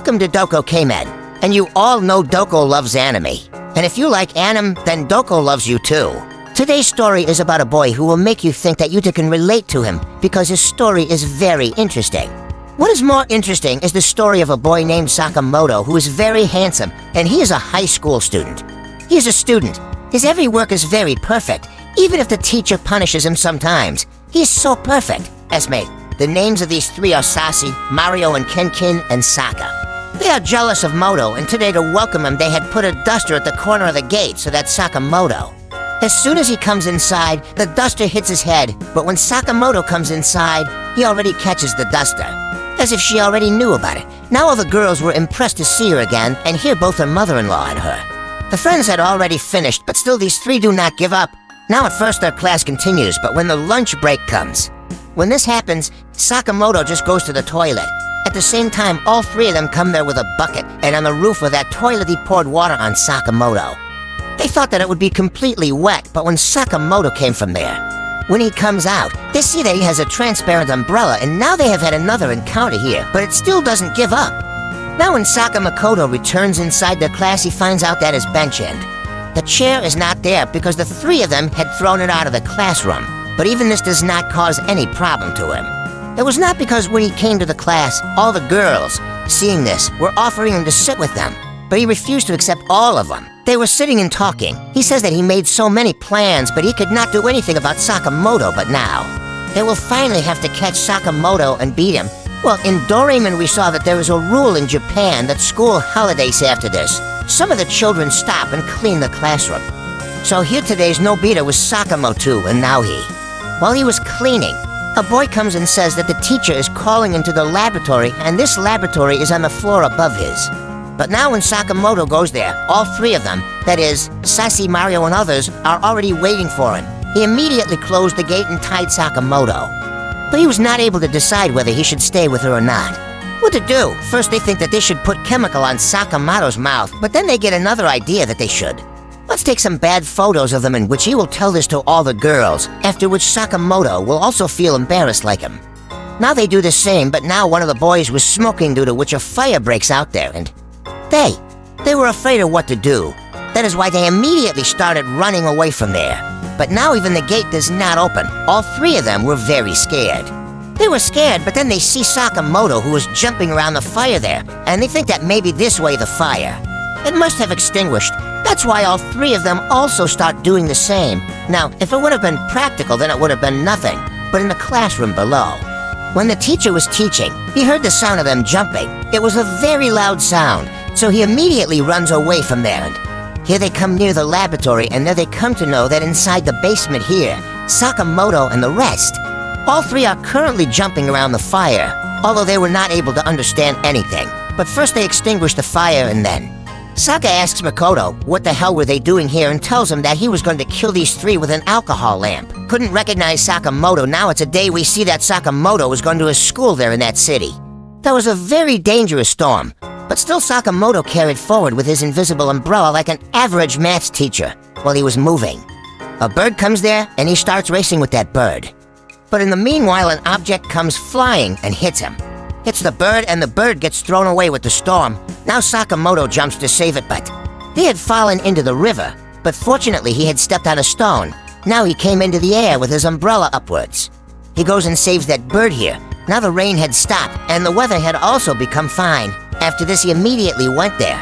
Welcome to Doko K-Men, and you all know Doko loves anime. And if you like anime, then Doko loves you too. Today's story is about a boy who will make you think that you can relate to him because his story is very interesting. What is more interesting is the story of a boy named Sakamoto who is very handsome, and he is a high school student. He is a student. His every work is very perfect, even if the teacher punishes him sometimes. He is so perfect. Esme, the names of these three are Sasi, Mario, and Kenkin, and Saka. They are jealous of Moto, and today to welcome him they had put a duster at the corner of the gate so that Sakamoto. As soon as he comes inside, the duster hits his head, but when Sakamoto comes inside, he already catches the duster. As if she already knew about it. Now all the girls were impressed to see her again and hear both her mother-in-law and her. The friends had already finished, but still these three do not give up. Now at first their class continues, but when the lunch break comes. When this happens, Sakamoto just goes to the toilet. At the same time, all three of them come there with a bucket, and on the roof of that toilet he poured water on Sakamoto. They thought that it would be completely wet, but when Sakamoto came from there, when he comes out, they see that he has a transparent umbrella, and now they have had another encounter here, but it still doesn't give up. Now when Sakamoto returns inside their class, he finds out that his bench end. The chair is not there because the three of them had thrown it out of the classroom, but even this does not cause any problem to him. It was not because when he came to the class, all the girls, seeing this, were offering him to sit with them, but he refused to accept all of them. They were sitting and talking. He says that he made so many plans, but he could not do anything about Sakamoto, but now they will finally have to catch Sakamoto and beat him. Well, in Doraemon we saw that there is a rule in Japan that school holidays after this, some of the children stop and clean the classroom. So here today's Nobita was Sakamoto and Naohi. While he was cleaning, a boy comes and says that the teacher is calling into the laboratory, and this laboratory is on the floor above his. But now when Sakamoto goes there, all three of them, that is, Sasi, Mario, and others, are already waiting for him. He immediately closed the gate and tied Sakamoto. But he was not able to decide whether he should stay with her or not. What to do? First they think that they should put chemical on Sakamoto's mouth, but then they get another idea that they should. Let's take some bad photos of them in which he will tell this to all the girls, after which Sakamoto will also feel embarrassed like him. Now they do the same, but now one of the boys was smoking, due to which a fire breaks out there, and they were afraid of what to do. That is why they immediately started running away from there. But now even the gate does not open. All three of them were very scared. They were scared, but then they see Sakamoto who was jumping around the fire there, and they think that maybe this way the fire. It must have extinguished. That's why all three of them also start doing the same. Now, if it would have been practical, then it would have been nothing. But in the classroom below, when the teacher was teaching, he heard the sound of them jumping. It was a very loud sound, so he immediately runs away from there. And here they come near the laboratory, and there they come to know that inside the basement here, Sakamoto and the rest, all three are currently jumping around the fire, although they were not able to understand anything. But first they extinguished the fire, and then Saka asks Makoto what the hell were they doing here, and tells him that he was going to kill these three with an alcohol lamp. Couldn't recognize Sakamoto. Now it's a day we see that Sakamoto was going to his school there in that city. That was a very dangerous storm, but still Sakamoto carried forward with his invisible umbrella like an average maths teacher while he was moving. A bird comes there, and he starts racing with that bird. But in the meanwhile, an object comes flying and hits him. Hits the bird, and the bird gets thrown away with the storm. Now Sakamoto jumps to save it, but he had fallen into the river. But fortunately, he had stepped on a stone. Now he came into the air with his umbrella upwards. He goes and saves that bird here. Now the rain had stopped, and the weather had also become fine. After this, he immediately went there.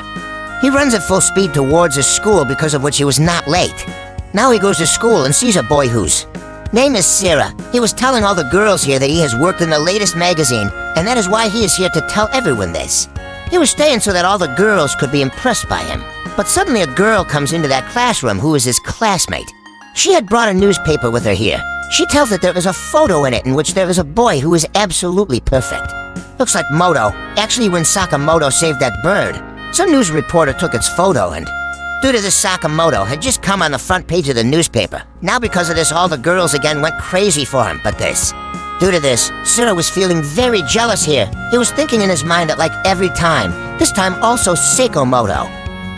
He runs at full speed towards his school, because of which he was not late. Now he goes to school and sees a boy whose name is Sarah. He was telling all the girls here that he has worked in the latest magazine, and that is why he is here to tell everyone this. He was staying so that all the girls could be impressed by him. But suddenly a girl comes into that classroom who is his classmate. She had brought a newspaper with her here. She tells that there is a photo in it in which there is a boy who is absolutely perfect. Looks like Moto. Actually, when Sakamoto saved that bird, some news reporter took its photo, and due to this, Sakamoto had just come on the front page of the newspaper. Now because of this, all the girls again went crazy for him, but due to this, Sura was feeling very jealous here. He was thinking in his mind that like every time, this time also Seikomoto.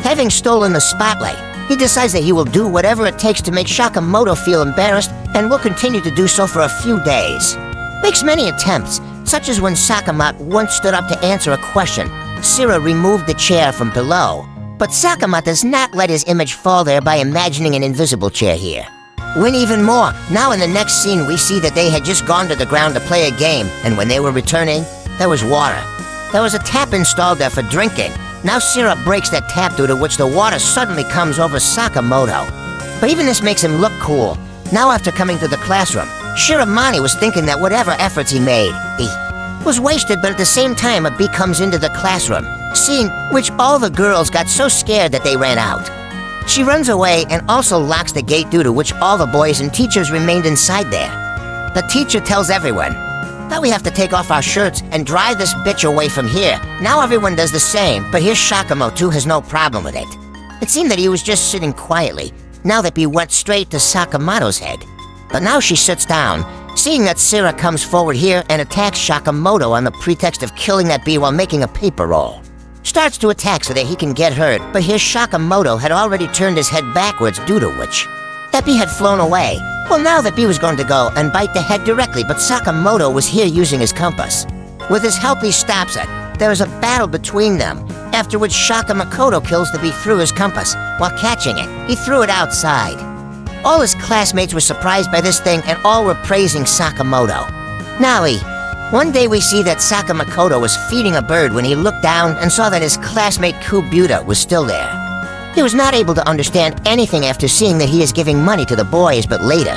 Having stolen the spotlight, he decides that he will do whatever it takes to make Sakamoto feel embarrassed, and will continue to do so for a few days. Makes many attempts, such as when Sakamoto once stood up to answer a question, Sira removed the chair from below. But Sakuma does not let his image fall there by imagining an invisible chair here. Win even more. Now in the next scene we see that they had just gone to the ground to play a game, and when they were returning, there was water. There was a tap installed there for drinking. Now Sira breaks that tap, due to which the water suddenly comes over Sakamoto. But even this makes him look cool. Now after coming to the classroom, Shiramani was thinking that whatever efforts he made, he was wasted, but at the same time a bee comes into the classroom, seeing which all the girls got so scared that they ran out. She runs away and also locks the gate, due to which all the boys and teachers remained inside there. The teacher tells everyone that we have to take off our shirts and drive this bitch away from here. Now everyone does the same, but here Shakumo too has no problem with it. It seemed that he was just sitting quietly, now that bee went straight to Sakamoto's head. But now she sits down, seeing that Sira comes forward here and attacks Sakamoto on the pretext of killing that bee while making a paper roll. Starts to attack so that he can get hurt, but here Sakamoto had already turned his head backwards, due to which that bee had flown away. Well, now that bee was going to go and bite the head directly, but Sakamoto was here using his compass. With his help, he stops it. There is a battle between them, after which Sakamoto kills the bee through his compass. While catching it, he threw it outside. All his classmates were surprised by this thing, and all were praising Sakamoto. Now one day we see that Sakamoto was feeding a bird when he looked down and saw that his classmate Kubuta was still there. He was not able to understand anything after seeing that he is giving money to the boys, but later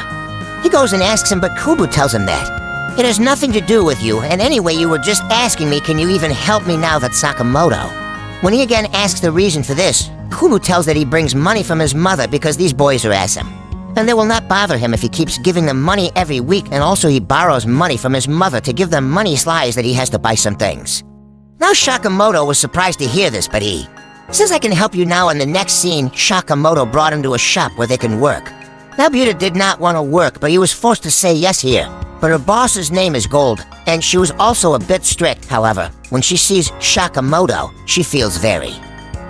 he goes and asks him, but Kubu tells him that it has nothing to do with you, and anyway you were just asking me, can you even help me now that Sakamoto? When he again asks the reason for this, Kubu tells that he brings money from his mother because these boys harass him, and they will not bother him if he keeps giving them money every week, and also he borrows money from his mother to give them money slides that he has to buy some things. Now Sakamoto was surprised to hear this, but he says, I can help you now. In the next scene, Sakamoto brought him to a shop where they can work. Now Buta did not want to work, but he was forced to say yes here. But her boss's name is Gold, and she was also a bit strict. However, when she sees Sakamoto, she feels very.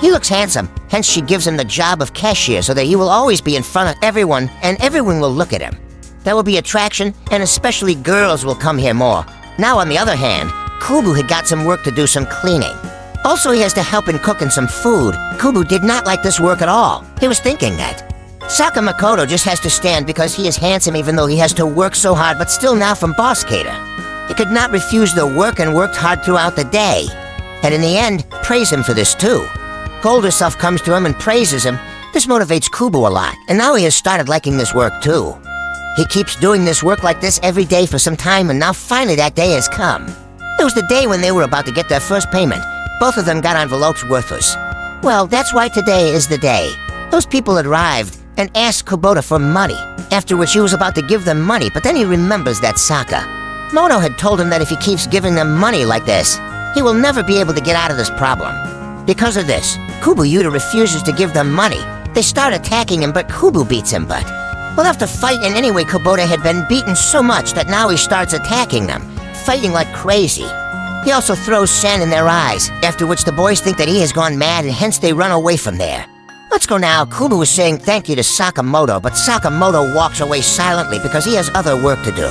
He looks handsome, hence she gives him the job of cashier so that he will always be in front of everyone, and everyone will look at him. There will be attraction, and especially girls will come here more. Now on the other hand, Kubu had got some work to do, some cleaning. Also he has to help in cooking some food. Kubu did not like this work at all. He was thinking that Sakamoto just has to stand because he is handsome, even though he has to work so hard, but still now from Boss Cater. He could not refuse the work and worked hard throughout the day. And in the end, praise him for this too. Gold herself comes to him and praises him. This motivates Kubu a lot, and now he has started liking this work too. He keeps doing this work like this every day for some time, and now finally that day has come. It was the day when they were about to get their first payment. Both of them got envelopes worthless. Well, that's why today is the day. Those people had arrived and asked Kubota for money, after which he was about to give them money, but then he remembers that Sakamoto had told him that if he keeps giving them money like this, he will never be able to get out of this problem. Because of this, Kubuyuta refuses to give them money. They start attacking him, but Kubu beats him, but well, after fighting anyway, Kubota had been beaten so much that now he starts attacking them, fighting like crazy. He also throws sand in their eyes, after which the boys think that he has gone mad and hence they run away from there. Let's go now. Kubu is saying thank you to Sakamoto, but Sakamoto walks away silently because he has other work to do.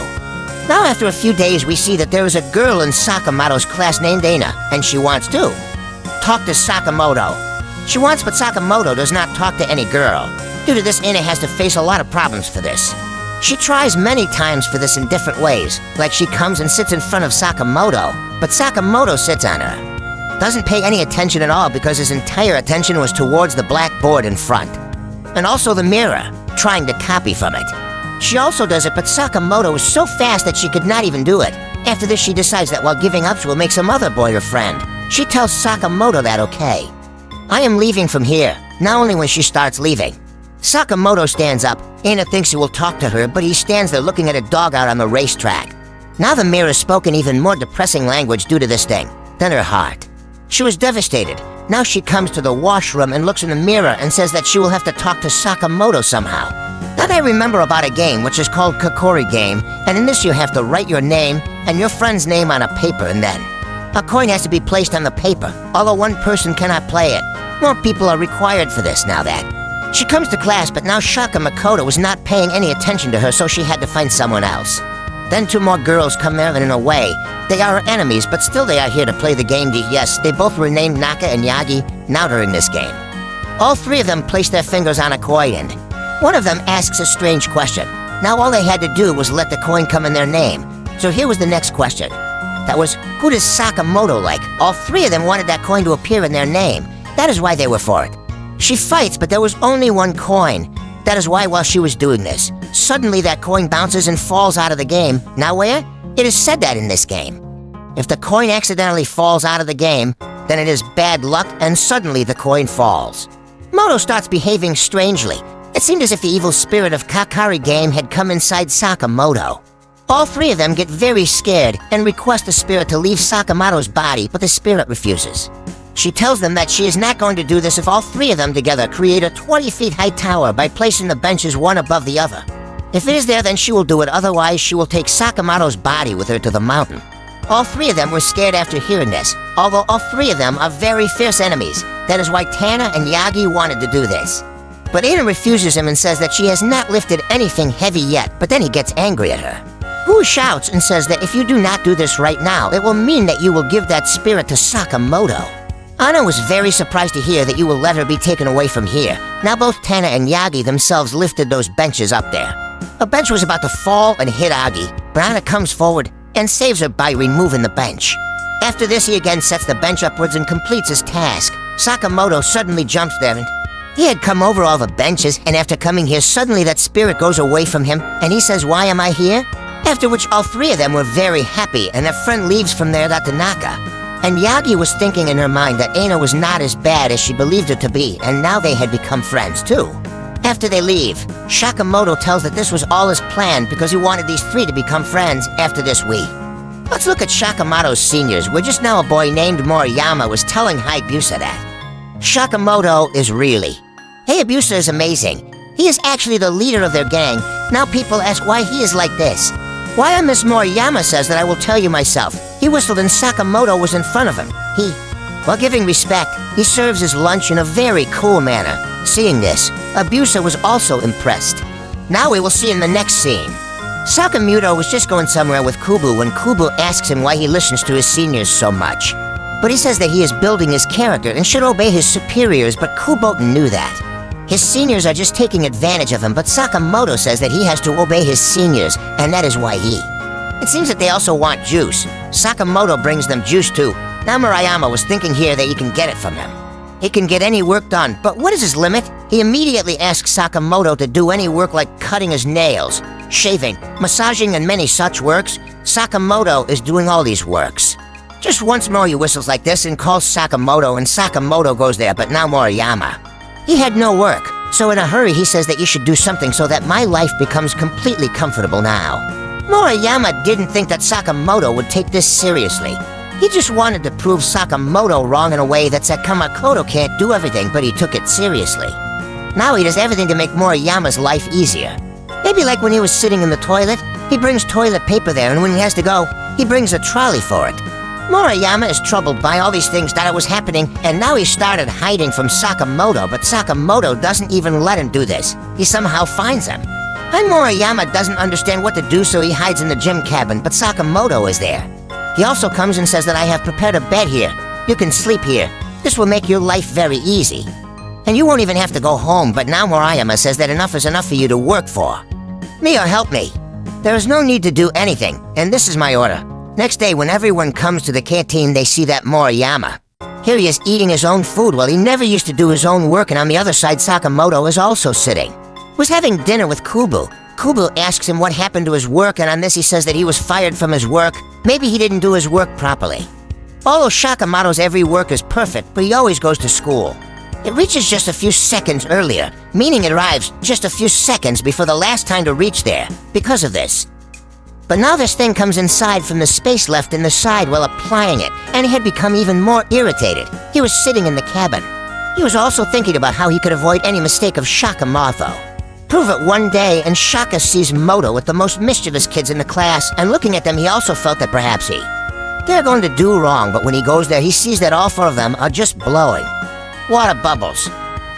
Now after a few days we see that there is a girl in Sakamoto's class named Aina, and she wants to talk to Sakamoto. She wants, but Sakamoto does not talk to any girl. Due to this, Aina has to face a lot of problems for this. She tries many times for this in different ways, like she comes and sits in front of Sakamoto, but Sakamoto sits on her. Doesn't pay any attention at all because his entire attention was towards the blackboard in front. And also the mirror, trying to copy from it. She also does it, but Sakamoto was so fast that she could not even do it. After this, she decides that while giving up, she will make some other boy her friend. She tells Sakamoto that okay. I am leaving from here, not only when she starts leaving. Sakamoto stands up. Aina thinks he will talk to her, but he stands there looking at a dog out on the racetrack. Now the mirror spoke in even more depressing language due to this thing than her heart. She was devastated. Now she comes to the washroom and looks in the mirror and says that she will have to talk to Sakamoto somehow. Now they remember about a game which is called Kokori game, and in this you have to write your name and your friend's name on a paper, and then a coin has to be placed on the paper, although one person cannot play it. More people are required for this now that she comes to class, but now Shaka Makoto was not paying any attention to her, so she had to find someone else. Then two more girls come there, and in a way, they are our enemies, but still they are here to play the game. Yes, they both were named Naka and Yagi now during this game. All three of them place their fingers on a coin, and one of them asks a strange question. Now all they had to do was let the coin come in their name. So here was the next question. That was, who does Sakamoto like? All three of them wanted that coin to appear in their name. That is why they were for it. She fights, but there was only one coin. That is why while she was doing this, suddenly that coin bounces and falls out of the game. Now where? It is said that in this game. If the coin accidentally falls out of the game, then it is bad luck and suddenly the coin falls. Moto starts behaving strangely. It seemed as if the evil spirit of Kakari game had come inside Sakamoto. All three of them get very scared and request the spirit to leave Sakamoto's body, but the spirit refuses. She tells them that she is not going to do this if all three of them together create a 20 feet high tower by placing the benches one above the other. If it is there, then she will do it, otherwise she will take Sakamoto's body with her to the mountain. All three of them were scared after hearing this, although all three of them are very fierce enemies. That is why Tana and Yagi wanted to do this. But Ana refuses him and says that she has not lifted anything heavy yet, but then he gets angry at her. Who shouts and says that if you do not do this right now, it will mean that you will give that spirit to Sakamoto. Ana was very surprised to hear that you will let her be taken away from here. Now both Tana and Yagi themselves lifted those benches up there. A bench was about to fall and hit Agi, but Ana comes forward and saves her by removing the bench. After this, he again sets the bench upwards and completes his task. Sakamoto suddenly jumps there, and he had come over all the benches, and after coming here, suddenly that spirit goes away from him, and he says, "Why am I here?" After which all three of them were very happy, and their friend leaves from there to Naka. And Yagi was thinking in her mind that Ana was not as bad as she believed her to be, and now they had become friends too. After they leave, Sakamoto tells that this was all his plan because he wanted these three to become friends after this week. Let's look at Sakamoto's seniors, where just now a boy named Moriyama was telling Hayabusa that Sakamoto is really. Hayabusa is amazing. He is actually the leader of their gang. Now people ask why he is like this. Why Miss Moriyama says that I will tell you myself. He whistled and Sakamoto was in front of him. While giving respect, he serves his lunch in a very cool manner. Seeing this, Abusa was also impressed. Now we will see in the next scene. Sakamoto was just going somewhere with Kubu when Kubu asks him why he listens to his seniors so much. But he says that he is building his character and should obey his superiors, but Kubo knew that. His seniors are just taking advantage of him, but Sakamoto says that he has to obey his seniors, and that is why he. It seems that they also want juice. Sakamoto brings them juice too. Now Murayama was thinking here that he can get it from him. He can get any work done, but what is his limit? He immediately asks Sakamoto to do any work like cutting his nails, shaving, massaging, and many such works. Sakamoto is doing all these works. Just once more he whistles like this and calls Sakamoto, and Sakamoto goes there, but now Moriyama. He had no work, so in a hurry he says that you should do something so that my life becomes completely comfortable now. Moriyama didn't think that Sakamoto would take this seriously. He just wanted to prove Sakamoto wrong in a way that Sakamoto can't do everything, but he took it seriously. Now he does everything to make Moriyama's life easier. Maybe like when he was sitting in the toilet, he brings toilet paper there, and when he has to go, he brings a trolley for it. Moriyama is troubled by all these things that was happening, and now he started hiding from Sakamoto, but Sakamoto doesn't even let him do this. He somehow finds him. And Moriyama doesn't understand what to do, so he hides in the gym cabin, but Sakamoto is there. He also comes and says that I have prepared a bed here. You can sleep here. This will make your life very easy. And you won't even have to go home, but now Moriyama says that enough is enough for you to work for. Me or help me. There is no need to do anything, and this is my order. Next day, when everyone comes to the canteen, they see that Moriyama. Here he is eating his own food while he never used to do his own work, and on the other side, Sakamoto is also sitting. Was having dinner with Kubu. Kubu asks him what happened to his work, and on this he says that he was fired from his work. Maybe he didn't do his work properly. Although Sakamoto's every work is perfect, but he always goes to school. It reaches just a few seconds earlier, meaning it arrives just a few seconds before the last time to reach there, because of this. But now this thing comes inside from the space left in the side while applying it, and he had become even more irritated. He was sitting in the cabin. He was also thinking about how he could avoid any mistake of Shakamoto. Prove it one day, and Shaka sees Moto with the most mischievous kids in the class, and looking at them he also felt that perhaps they're going to do wrong, but when he goes there he sees that all four of them are just blowing water bubbles.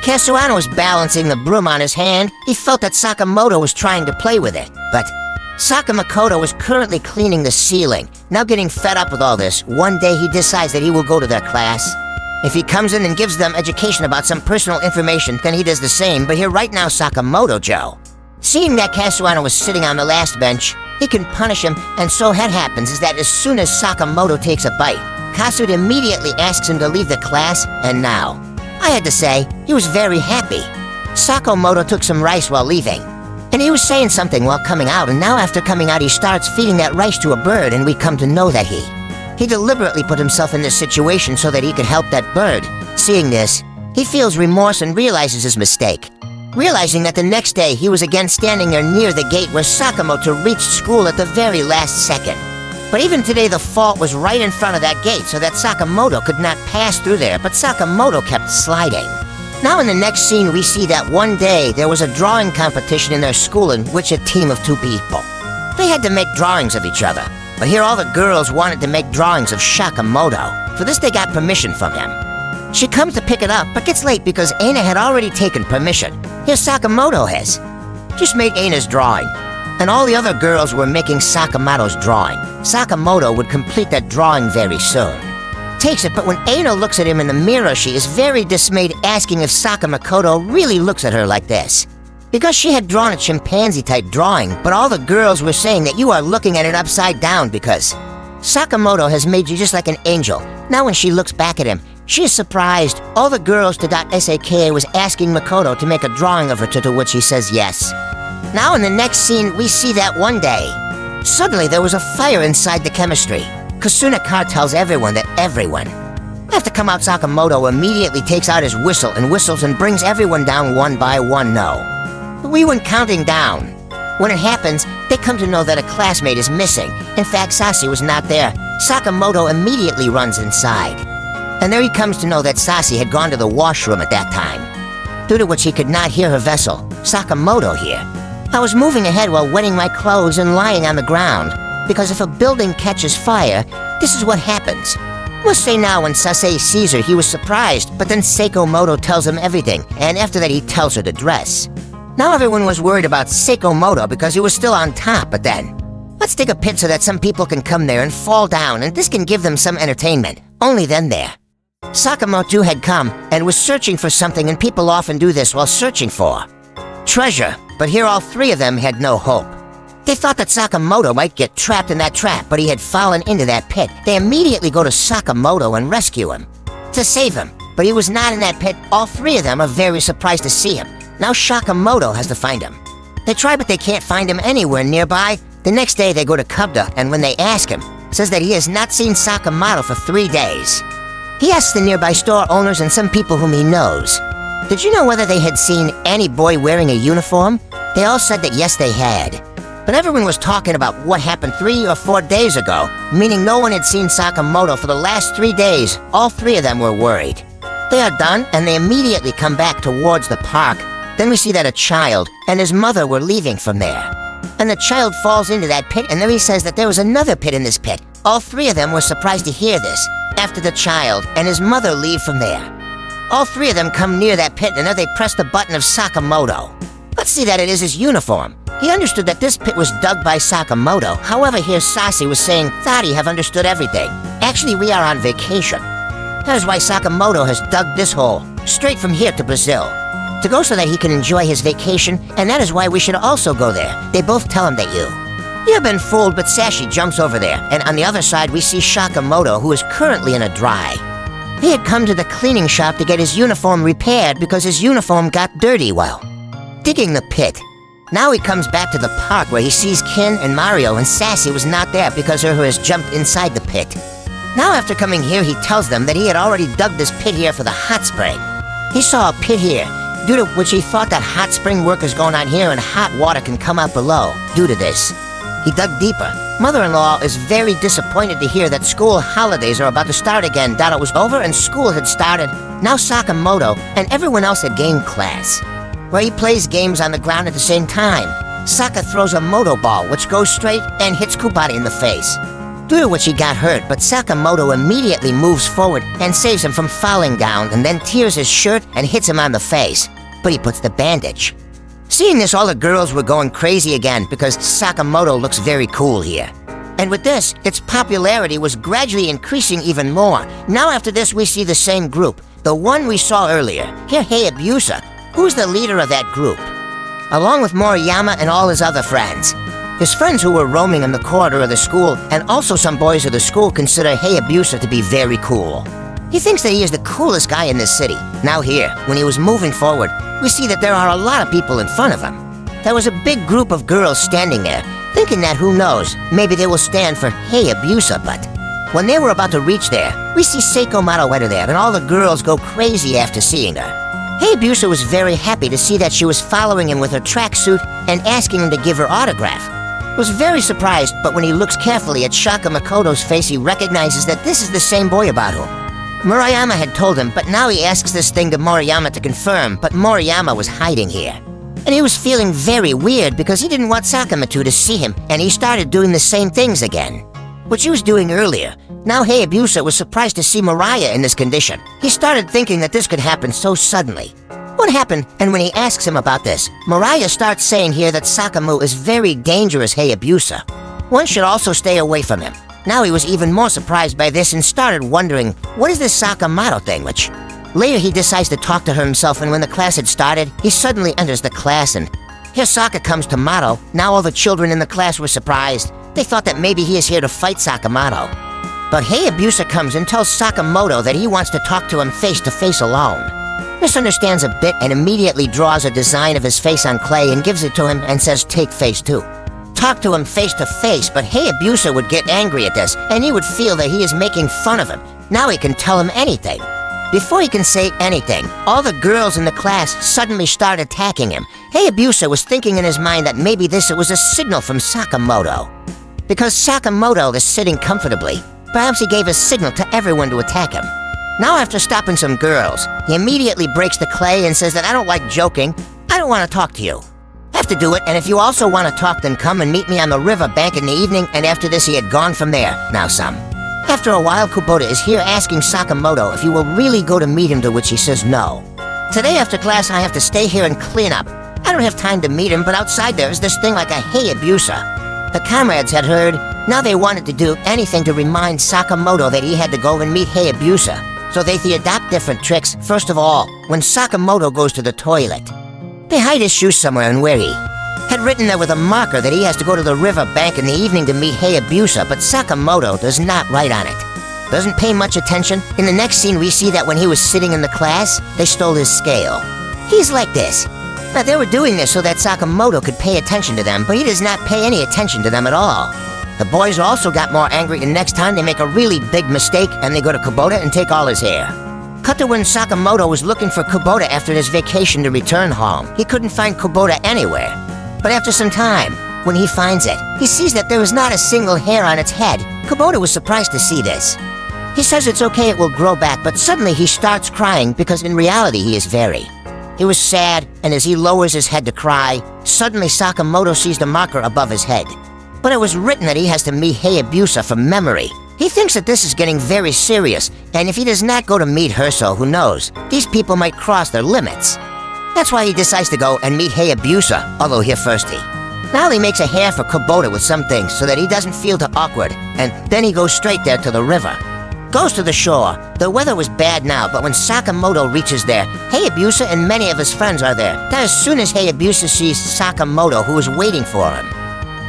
Kasuano was balancing the broom on his hand. He felt that Sakamoto was trying to play with it, but Sakamoto is currently cleaning the ceiling. Now getting fed up with all this, one day he decides that he will go to their class. If he comes in and gives them education about some personal information, then he does the same, but here right now Sakamoto Joe. Seeing that Kasuano was sitting on the last bench, he can punish him, and so what happens is that as soon as Sakamoto takes a bite, Kasuda immediately asks him to leave the class, and now. I had to say, he was very happy. Sakamoto took some rice while leaving, and he was saying something while coming out, and now after coming out he starts feeding that rice to a bird, and we come to know that he deliberately put himself in this situation so that he could help that bird. Seeing this, he feels remorse and realizes his mistake. Realizing that the next day he was again standing there near the gate where Sakamoto reached school at the very last second. But even today the fault was right in front of that gate so that Sakamoto could not pass through there, but Sakamoto kept sliding. Now in the next scene we see that one day there was a drawing competition in their school in which a team of 2 people. They had to make drawings of each other, but here all the girls wanted to make drawings of Sakamoto. For this they got permission from him. She comes to pick it up, but gets late because Aina had already taken permission. Here Sakamoto has just made Aina's drawing, and all the other girls were making Sakamoto's drawing. Sakamoto would complete that drawing very soon. Takes it, but when Aina looks at him in the mirror, she is very dismayed, asking if Sakamoto really looks at her like this. Because she had drawn a chimpanzee-type drawing, but all the girls were saying that you are looking at it upside down because Sakamoto has made you just like an angel. Now when she looks back at him, she is surprised. All the girls to .sak was asking Makoto to make a drawing of her, to which he says yes. Now in the next scene, we see that one day, suddenly there was a fire inside the chemistry. Kasuna tells everyone that everyone. After come out, Sakamoto immediately takes out his whistle and whistles and brings everyone down one by one. No. We went counting down. When it happens, they come to know that a classmate is missing. In fact, Sasi was not there. Sakamoto immediately runs inside. And there he comes to know that Sasi had gone to the washroom at that time. Due to which he could not hear her vessel. Sakamoto here. I was moving ahead while wetting my clothes and lying on the ground. Because if a building catches fire, this is what happens. We'll say now when Sasei sees her, he was surprised, but then Seikomoto tells him everything, and after that he tells her to dress. Now everyone was worried about Seikomoto because he was still on top, but then, let's dig a pit so that some people can come there and fall down, and this can give them some entertainment. Only then there. Sakamoto had come and was searching for something, and people often do this while searching for treasure, but here all 3 of them had no hope. They thought that Sakamoto might get trapped in that trap, but he had fallen into that pit. They immediately go to Sakamoto and rescue him, to save him, but he was not in that pit. All 3 of them are very surprised to see him. Now Sakamoto has to find him. They try, but they can't find him anywhere nearby. The next day they go to Kubda, and when they ask him, says that he has not seen Sakamoto for 3 days. He asks the nearby store owners and some people whom he knows, did you know whether they had seen any boy wearing a uniform? They all said that yes, they had. But everyone was talking about what happened 3 or 4 days ago, meaning no one had seen Sakamoto for the last 3 days. All 3 of them were worried. They are done, and they immediately come back towards the park. Then we see that a child and his mother were leaving from there. And the child falls into that pit, and then he says that there was another pit in this pit. All 3 of them were surprised to hear this, after the child and his mother leave from there. All 3 of them come near that pit, and there they press the button of Sakamoto. Let's see that it is his uniform. He understood that this pit was dug by Sakamoto. However, here Sasi was saying, thought he have understood everything. Actually, we are on vacation. That is why Sakamoto has dug this hole, straight from here to Brazil, to go so that he can enjoy his vacation, and that is why we should also go there. They both tell him that you have been fooled, but Sashi jumps over there, and on the other side we see Sakamoto, who is currently in a dry. He had come to the cleaning shop to get his uniform repaired because his uniform got dirty while digging the pit. Now he comes back to the park where he sees Kin and Mario, and Sassy was not there because her has jumped inside the pit. Now after coming here, he tells them that he had already dug this pit here for the hot spring. He saw a pit here, due to which he thought that hot spring work is going on here and hot water can come out below. Due to this, he dug deeper. Mother-in-law is very disappointed to hear that school holidays are about to start again. That it was over and school had started. Now Sakamoto and everyone else had gained class, where he plays games on the ground at the same time. Saka throws a moto ball, which goes straight and hits Kubari in the face, due to which he got hurt, but Sakamoto immediately moves forward and saves him from falling down, and then tears his shirt and hits him on the face, but he puts the bandage. Seeing this, all the girls were going crazy again because Sakamoto looks very cool here. And with this, its popularity was gradually increasing even more. Now after this, we see the same group, the one we saw earlier. Here, Hayabusa, who's the leader of that group, along with Moriyama and all his other friends. His friends who were roaming in the corridor of the school, and also some boys of the school, consider Hayabusa to be very cool. He thinks that he is the coolest guy in this city. Now here, when he was moving forward, we see that there are a lot of people in front of him. There was a big group of girls standing there, thinking that, who knows, maybe they will stand for Hayabusa, but when they were about to reach there, we see Seiko Marueta there, and all the girls go crazy after seeing her. Hayabusa was very happy to see that she was following him with her tracksuit and asking him to give her autograph. He was very surprised, but when he looks carefully at Shaka Makoto's face, he recognizes that this is the same boy about whom Moriyama had told him, but now he asks this thing to Moriyama to confirm, but Moriyama was hiding here. And he was feeling very weird because he didn't want Sakamoto to see him, and he started doing the same things again, which he was doing earlier. Now Hayabusa was surprised to see Mariah in this condition. He started thinking that this could happen so suddenly. What happened? And when he asks him about this, Mariah starts saying here that Sakamu is very dangerous Hayabusa. One should also stay away from him. Now he was even more surprised by this and started wondering, what is this Sakamoto thing, which... Later he decides to talk to her himself, and when the class had started, he suddenly enters the class, and here Saka comes to Mato. Now all the children in the class were surprised. They thought that maybe he is here to fight Sakamoto. But Hayabusa comes and tells Sakamoto that he wants to talk to him face to face alone. Misunderstands a bit and immediately draws a design of his face on clay and gives it to him and says, take face too. Talk to him face to face, but Hayabusa would get angry at this, and he would feel that he is making fun of him. Now he can tell him anything. Before he can say anything, all the girls in the class suddenly start attacking him. Hayabusa was thinking in his mind that maybe this was a signal from Sakamoto. Because Sakamoto is sitting comfortably, perhaps he gave a signal to everyone to attack him. Now after stopping some girls, he immediately breaks the clay and says that I don't like joking, I don't want to talk to you. I have to do it, and if you also want to talk, then come and meet me on the river bank in the evening, and after this he had gone from there. Now some. After a while, Kubota is here asking Sakamoto if he will really go to meet him, to which he says no. Today after class, I have to stay here and clean up. I don't have time to meet him, but outside there is this thing like a Hayabusa. The comrades had heard. Now they wanted to do anything to remind Sakamoto that he had to go and meet Hayabusa. So they adopt different tricks. First of all, when Sakamoto goes to the toilet, they hide his shoes somewhere, and where he had written there with a marker that he has to go to the river bank in the evening to meet Hayabusa, but Sakamoto does not write on it. Doesn't pay much attention. In the next scene, we see that when he was sitting in the class, they stole his scale. He's like this. Now, they were doing this so that Sakamoto could pay attention to them, but he does not pay any attention to them at all. The boys also got more angry, and next time they make a really big mistake, and they go to Kubota and take all his hair. Cut to when Sakamoto was looking for Kubota after his vacation to return home. He couldn't find Kubota anywhere. But after some time, when he finds it, he sees that there is not a single hair on its head. Kubota was surprised to see this. He says it's okay, it will grow back, but suddenly he starts crying because in reality he is very. He was sad, and as he lowers his head to cry, suddenly Sakamoto sees the marker above his head. But it was written that he has to meet Hayabusa from memory. He thinks that this is getting very serious, and if he does not go to meet her, so who knows, these people might cross their limits. That's why he decides to go and meet Hayabusa, although here first Now he makes a hair for Kubota with some things so that he doesn't feel too awkward, and then he goes straight there to the river. Goes to the shore. The weather was bad now, but when Sakamoto reaches there, Hayabusa and many of his friends are there. Now as soon as Hayabusa sees Sakamoto, who is waiting for him,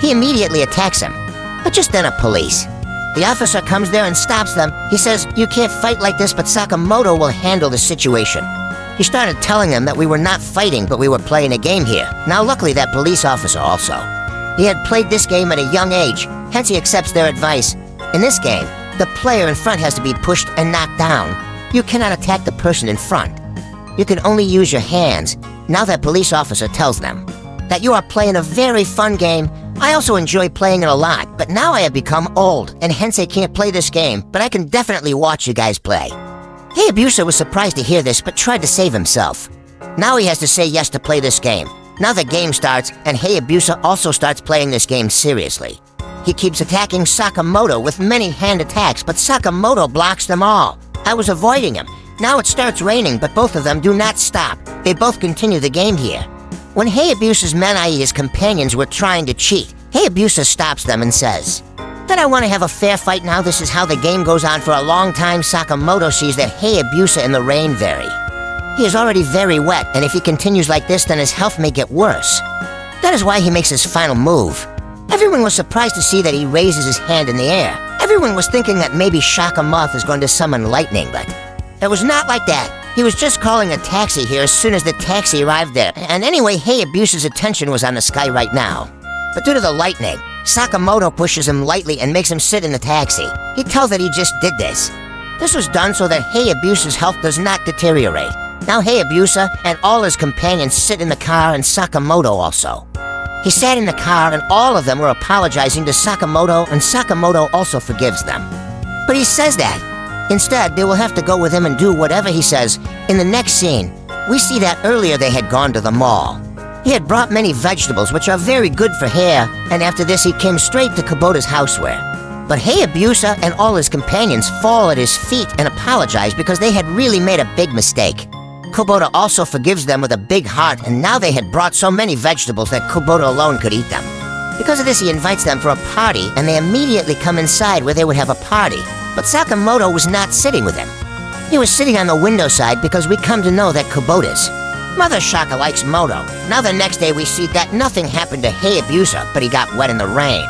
he immediately attacks him. But just then a police. The officer comes there and stops them. He says, you can't fight like this, but Sakamoto will handle the situation. He started telling them that we were not fighting, but we were playing a game here. Now luckily that police officer also. He had played this game at a young age, hence he accepts their advice. In this game, the player in front has to be pushed and knocked down. You cannot attack the person in front. You can only use your hands. Now that police officer tells them that you are playing a very fun game. I also enjoy playing it a lot, but now I have become old, and hence I can't play this game, but I can definitely watch you guys play. Hayabusa was surprised to hear this, but tried to save himself. Now he has to say yes to play this game. Now the game starts, and Hayabusa also starts playing this game seriously. He keeps attacking Sakamoto with many hand attacks, but Sakamoto blocks them all. I was avoiding him. Now it starts raining, but both of them do not stop. They both continue the game here. When Hayabusa's men, i.e. his companions, were trying to cheat, Hayabusa stops them and says, "That I want to have a fair fight now. This is how the game goes on for a long time. Sakamoto sees that Hayabusa and the rain vary. He is already very wet, and if he continues like this, then his health may get worse. That is why he makes his final move." Everyone was surprised to see that he raises his hand in the air. Everyone was thinking that maybe Shakamoth is going to summon lightning, but it was not like that. He was just calling a taxi here as soon as the taxi arrived there, and anyway, Hayabusa's attention was on the sky right now. But due to the lightning, Sakamoto pushes him lightly and makes him sit in the taxi. He tells that he just did this. This was done so that Hayabusa's health does not deteriorate. Now Hayabusa and all his companions sit in the car, and Sakamoto also. He sat in the car, and all of them were apologizing to Sakamoto, and Sakamoto also forgives them. But he says that instead, they will have to go with him and do whatever he says. In the next scene, we see that earlier they had gone to the mall. He had brought many vegetables, which are very good for hair, and after this he came straight to Kubota's houseware. But Hayabusa and all his companions fall at his feet and apologize because they had really made a big mistake. Kubota also forgives them with a big heart, and now they had brought so many vegetables that Kubota alone could eat them. Because of this, he invites them for a party, and they immediately come inside where they would have a party. But Sakamoto was not sitting with him. He was sitting on the window side because we come to know that Kubota's Mother Shaka likes Moto. Now the next day we see that nothing happened to Hayabusa, but he got wet in the rain.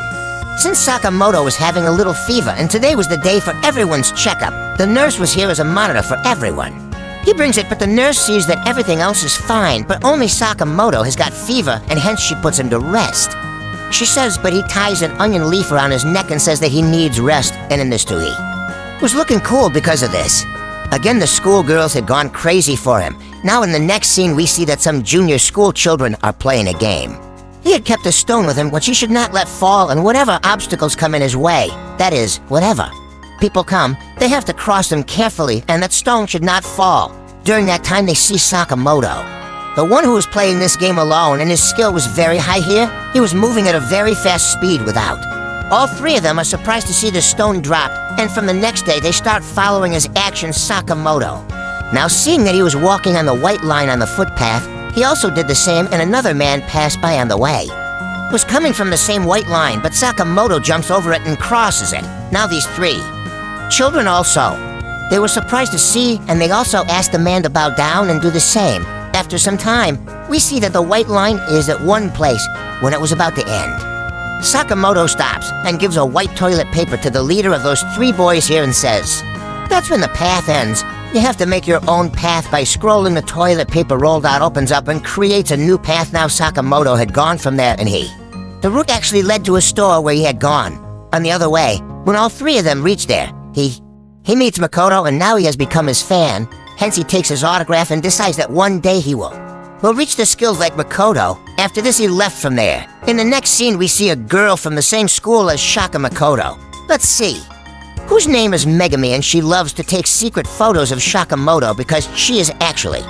Since Sakamoto was having a little fever, and today was the day for everyone's checkup, the nurse was here as a monitor for everyone. He brings it, but the nurse sees that everything else is fine, but only Sakamoto has got fever, and hence she puts him to rest. She says, but he ties an onion leaf around his neck and says that he needs rest, and in this too he was looking cool because of this. Again, the schoolgirls had gone crazy for him. Now in the next scene, we see that some junior school children are playing a game. He had kept a stone with him, which he should not let fall, and whatever obstacles come in his way, that is, whatever people come, they have to cross them carefully, and that stone should not fall. During that time, they see Sakamoto, the one who was playing this game alone, and his skill was very high here. He was moving at a very fast speed without. All three of them are surprised to see the stone drop, and from the next day, they start following his actions, Sakamoto. Now, seeing that he was walking on the white line on the footpath, he also did the same, and another man passed by on the way. It was coming from the same white line, but Sakamoto jumps over it and crosses it. Now these three children also. They were surprised to see, and they also asked the man to bow down and do the same. After some time, we see that the white line is at one place when it was about to end. Sakamoto stops and gives a white toilet paper to the leader of those three boys here and says, "That's when the path ends. You have to make your own path by scrolling. The toilet paper rolled out opens up and creates a new path." Now Sakamoto had gone from there, and the route actually led to a store where he had gone. On the other way, when all three of them reach there, he meets Makoto, and now he has become his fan. Hence he takes his autograph and decides that one day he will reach the skills like Makoto. After this, he left from there. In the next scene, we see a girl from the same school as Shaka Makoto. Let's see. Whose name is Megami, and she loves to take secret photos of Shakamoto because she is actually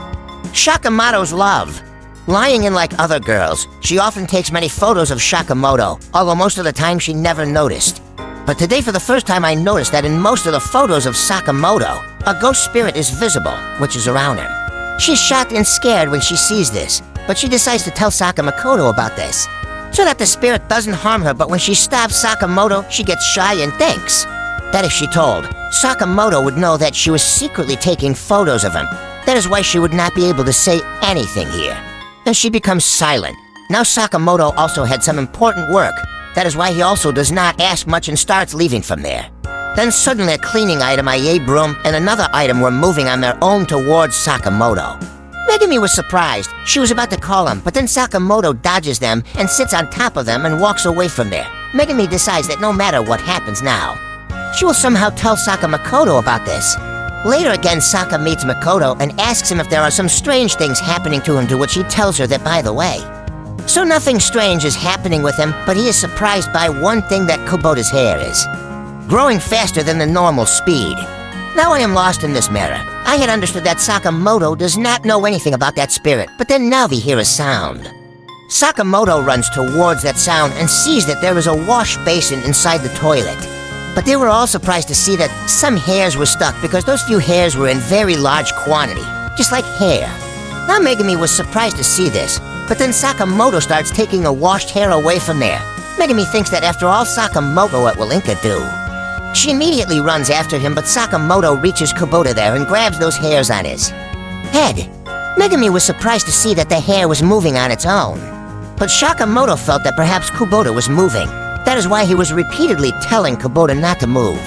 Shakamoto's love. Lying in like other girls, she often takes many photos of Shakamoto, although most of the time she never noticed. But today, for the first time, I noticed that in most of the photos of Sakamoto, a ghost spirit is visible, which is around him. She's shocked and scared when she sees this, but she decides to tell Sakamoto about this, so that the spirit doesn't harm her. But when she stops Sakamoto, she gets shy and thinks that if she told, Sakamoto would know that she was secretly taking photos of him. That is why she would not be able to say anything here. Then she becomes silent. Now Sakamoto also had some important work. That is why he also does not ask much and starts leaving from there. Then suddenly a cleaning item, a broom, and another item were moving on their own towards Sakamoto. Megami was surprised. She was about to call him, but then Sakamoto dodges them and sits on top of them and walks away from there. Megami decides that no matter what happens now, she will somehow tell Sakamoto about this. Later again, Saka meets Makoto and asks him if there are some strange things happening to him, to which he tells her that, by the way, so nothing strange is happening with him, but he is surprised by one thing, that Kubota's hair is growing faster than the normal speed. Now I am lost in this mirror. I had understood that Sakamoto does not know anything about that spirit, but then now we hear a sound. Sakamoto runs towards that sound and sees that there is a wash basin inside the toilet. But they were all surprised to see that some hairs were stuck because those few hairs were in very large quantity, just like hair. Now Megami was surprised to see this, But then Sakamoto starts taking the washed hair away from there. Megami thinks that after all Sakamoto, what will Inka do? She immediately runs after him, but Sakamoto reaches Kubota there and grabs those hairs on his head. Megami was surprised to see that the hair was moving on its own. But Sakamoto felt that perhaps Kubota was moving. That is why he was repeatedly telling Kubota not to move.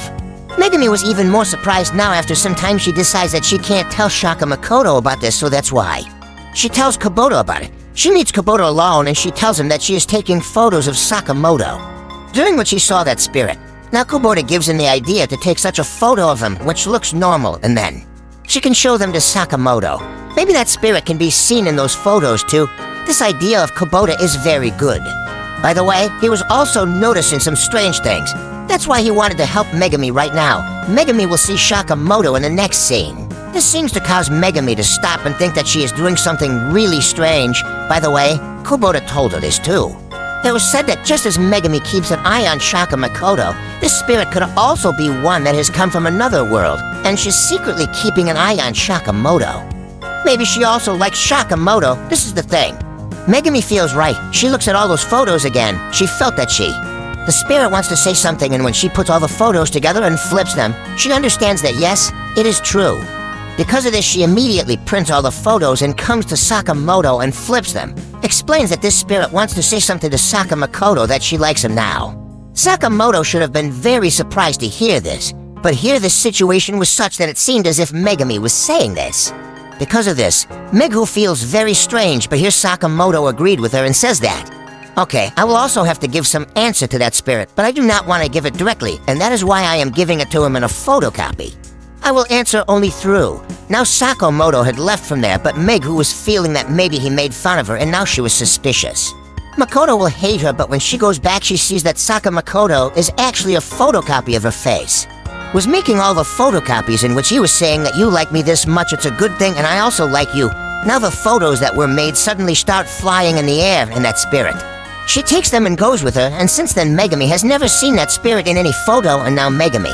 Megami was even more surprised now. After some time she decides that she can't tell Sakamoto about this, so that's why. She tells Kubota about it. She meets Kubota alone and she tells him that she is taking photos of Sakamoto, during which he saw that spirit. Now Kubota gives him the idea to take such a photo of him, which looks normal, and then she can show them to Sakamoto. Maybe that spirit can be seen in those photos too. This idea of Kubota is very good. By the way, he was also noticing some strange things. That's why he wanted to help Megami right now. Megami will see Sakamoto in the next scene. This seems to cause Megami to stop and think that she is doing something really strange. By the way, Kubota told her this too. It was said that just as Megami keeps an eye on Sakamoto, this spirit could also be one that has come from another world, and she's secretly keeping an eye on Sakamoto. Maybe she also likes Sakamoto. This is the thing. Megami feels right. She looks at all those photos again. She felt that the spirit wants to say something, and when she puts all the photos together and flips them, she understands that yes, it is true. Because of this, she immediately prints all the photos and comes to Sakamoto and flips them. Explains that this spirit wants to say something to Sakamoto, that she likes him now. Sakamoto should have been very surprised to hear this, but here the situation was such that it seemed as if Megami was saying this. Because of this, Megu feels very strange, but here Sakamoto agreed with her and says that. Okay, I will also have to give some answer to that spirit, but I do not want to give it directly, and that is why I am giving it to him in a photocopy. I will answer only through. Now Sakamoto had left from there, but Megu was feeling that maybe he made fun of her, and now she was suspicious. Makoto will hate her, but when she goes back she sees that Sakamoto is actually a photocopy of her face. Was making all the photocopies in which he was saying that you like me this much, it's a good thing, and I also like you. Now the photos that were made suddenly start flying in the air in that spirit. She takes them and goes with her, and since then Megami has never seen that spirit in any photo, and now Megami.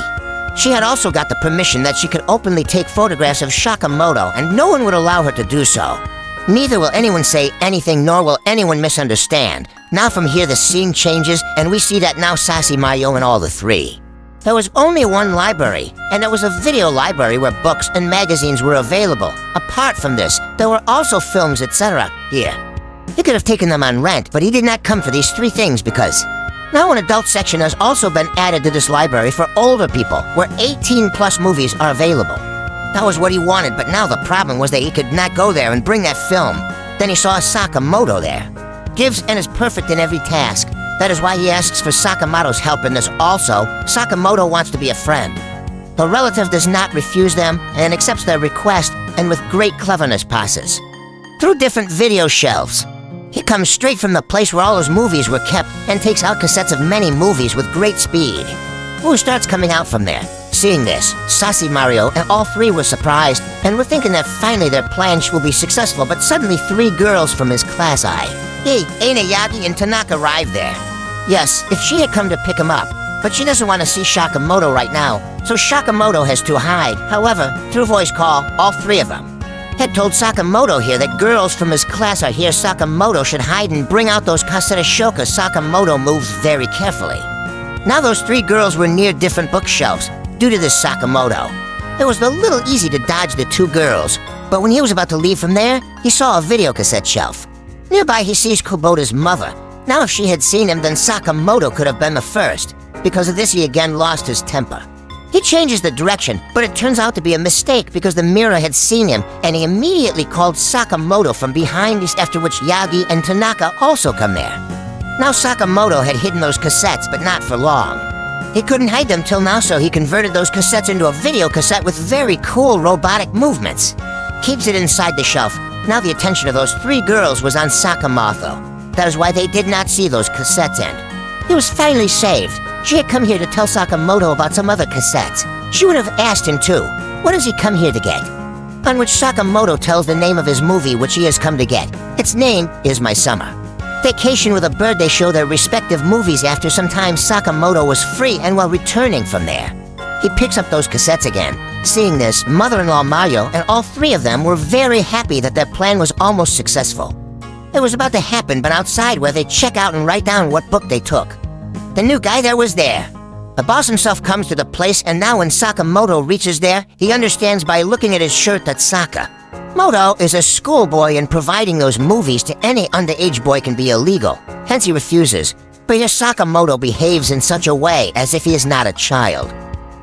She had also got the permission that she could openly take photographs of Sakamoto, and no one would allow her to do so. Neither will anyone say anything, nor will anyone misunderstand. Now from here the scene changes, and we see that now Sashi Mayo and all the three. There was only one library, and it was a video library where books and magazines were available. Apart from this, there were also films, etc. here. He could have taken them on rent, but he did not come for these three things because now an adult section has also been added to this library for older people, where 18+ movies are available. That was what he wanted, but now the problem was that he could not go there and bring that film. Then he saw Sakamoto there. Gives and is perfect in every task. That is why he asks for Sakamoto's help in this also. Sakamoto wants to be a friend. The relative does not refuse them and accepts their request, and with great cleverness passes through different video shelves. He comes straight from the place where all his movies were kept and takes out cassettes of many movies with great speed. Who starts coming out from there? Seeing this, Sashi Mario and all three were surprised and were thinking that finally their plan will be successful, but suddenly three girls from his class Aina, Yagi, and Tanaka arrived there. Yes, if she had come to pick him up, but she doesn't want to see Sakamoto right now, so Sakamoto has to hide. However, through voice call, all three of them had told Sakamoto here that girls from his class are here. Sakamoto should hide and bring out those cassette shoka. Sakamoto moves very carefully. Now those three girls were near different bookshelves due to this Sakamoto. It was a little easy to dodge the two girls, but when he was about to leave from there, he saw a video cassette shelf. Nearby he sees Kubota's mother. Now if she had seen him, then Sakamoto could have been the first. Because of this he again lost his temper. He changes the direction, but it turns out to be a mistake because the mirror had seen him, and he immediately called Sakamoto from behind, after which Yagi and Tanaka also come there. Now Sakamoto had hidden those cassettes, but not for long. He couldn't hide them till now, so he converted those cassettes into a video cassette with very cool robotic movements. Keeps it inside the shelf. Now the attention of those three girls was on Sakamoto. That is why they did not see those cassettes end. He was finally saved. She had come here to tell Sakamoto about some other cassettes. She would have asked him too, what does he come here to get? On which Sakamoto tells the name of his movie which he has come to get. Its name is My Summer. Vacation with a bird. They show their respective movies. After some time Sakamoto was free, and while returning from there, he picks up those cassettes again. Seeing this, mother-in-law Mario and all three of them were very happy that their plan was almost successful. It was about to happen, but outside where they check out and write down what book they took. The new guy there was there. The boss himself comes to the place, and now when Sakamoto reaches there, he understands by looking at his shirt that Sakamoto is a schoolboy, and providing those movies to any underage boy can be illegal. Hence he refuses. But here Sakamoto behaves in such a way as if he is not a child.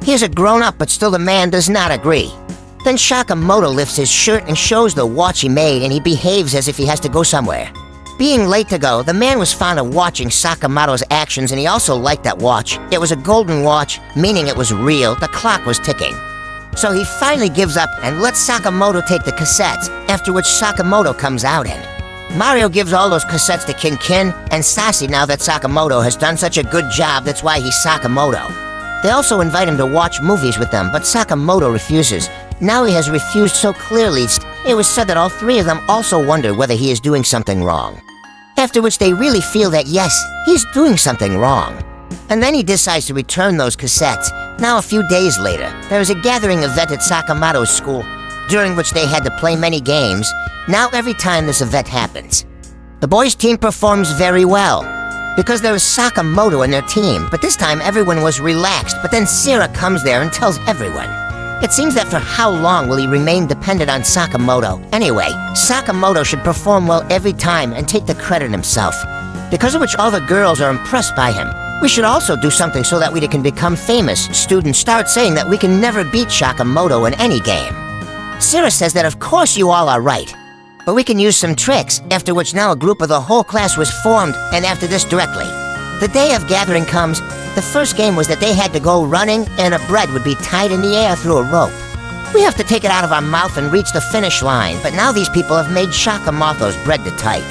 He is a grown-up, but still the man does not agree. Then Sakamoto lifts his shirt and shows the watch he made, and he behaves as if he has to go somewhere. Being late to go, the man was fond of watching Sakamoto's actions, and he also liked that watch. It was a golden watch, meaning it was real. The clock was ticking. So he finally gives up and lets Sakamoto take the cassettes, after which Sakamoto comes out in. Mario gives all those cassettes to Kin and Sassy now that Sakamoto has done such a good job. That's why he's Sakamoto. They also invite him to watch movies with them, but Sakamoto refuses. Now he has refused so clearly, it was said that all three of them also wonder whether he is doing something wrong. After which they really feel that yes, he's doing something wrong. And then he decides to return those cassettes. Now a few days later, there is a gathering event at Sakamoto's school, during which they had to play many games. Now every time this event happens, the boys' team performs very well, because there is Sakamoto in their team, but this time everyone was relaxed, but then Sira comes there and tells everyone. It seems that for how long will he remain dependent on Sakamoto? Anyway, Sakamoto should perform well every time and take the credit himself, because of which all the girls are impressed by him. We should also do something so that we can become famous. Students start saying that we can never beat Sakamoto in any game. Sira says that of course you all are right, but we can use some tricks, after which now a group of the whole class was formed, and after this directly. The day of gathering comes. The first game was that they had to go running, and a bread would be tied in the air through a rope. We have to take it out of our mouth and reach the finish line, but now these people have made Sakamoto's bread to tight.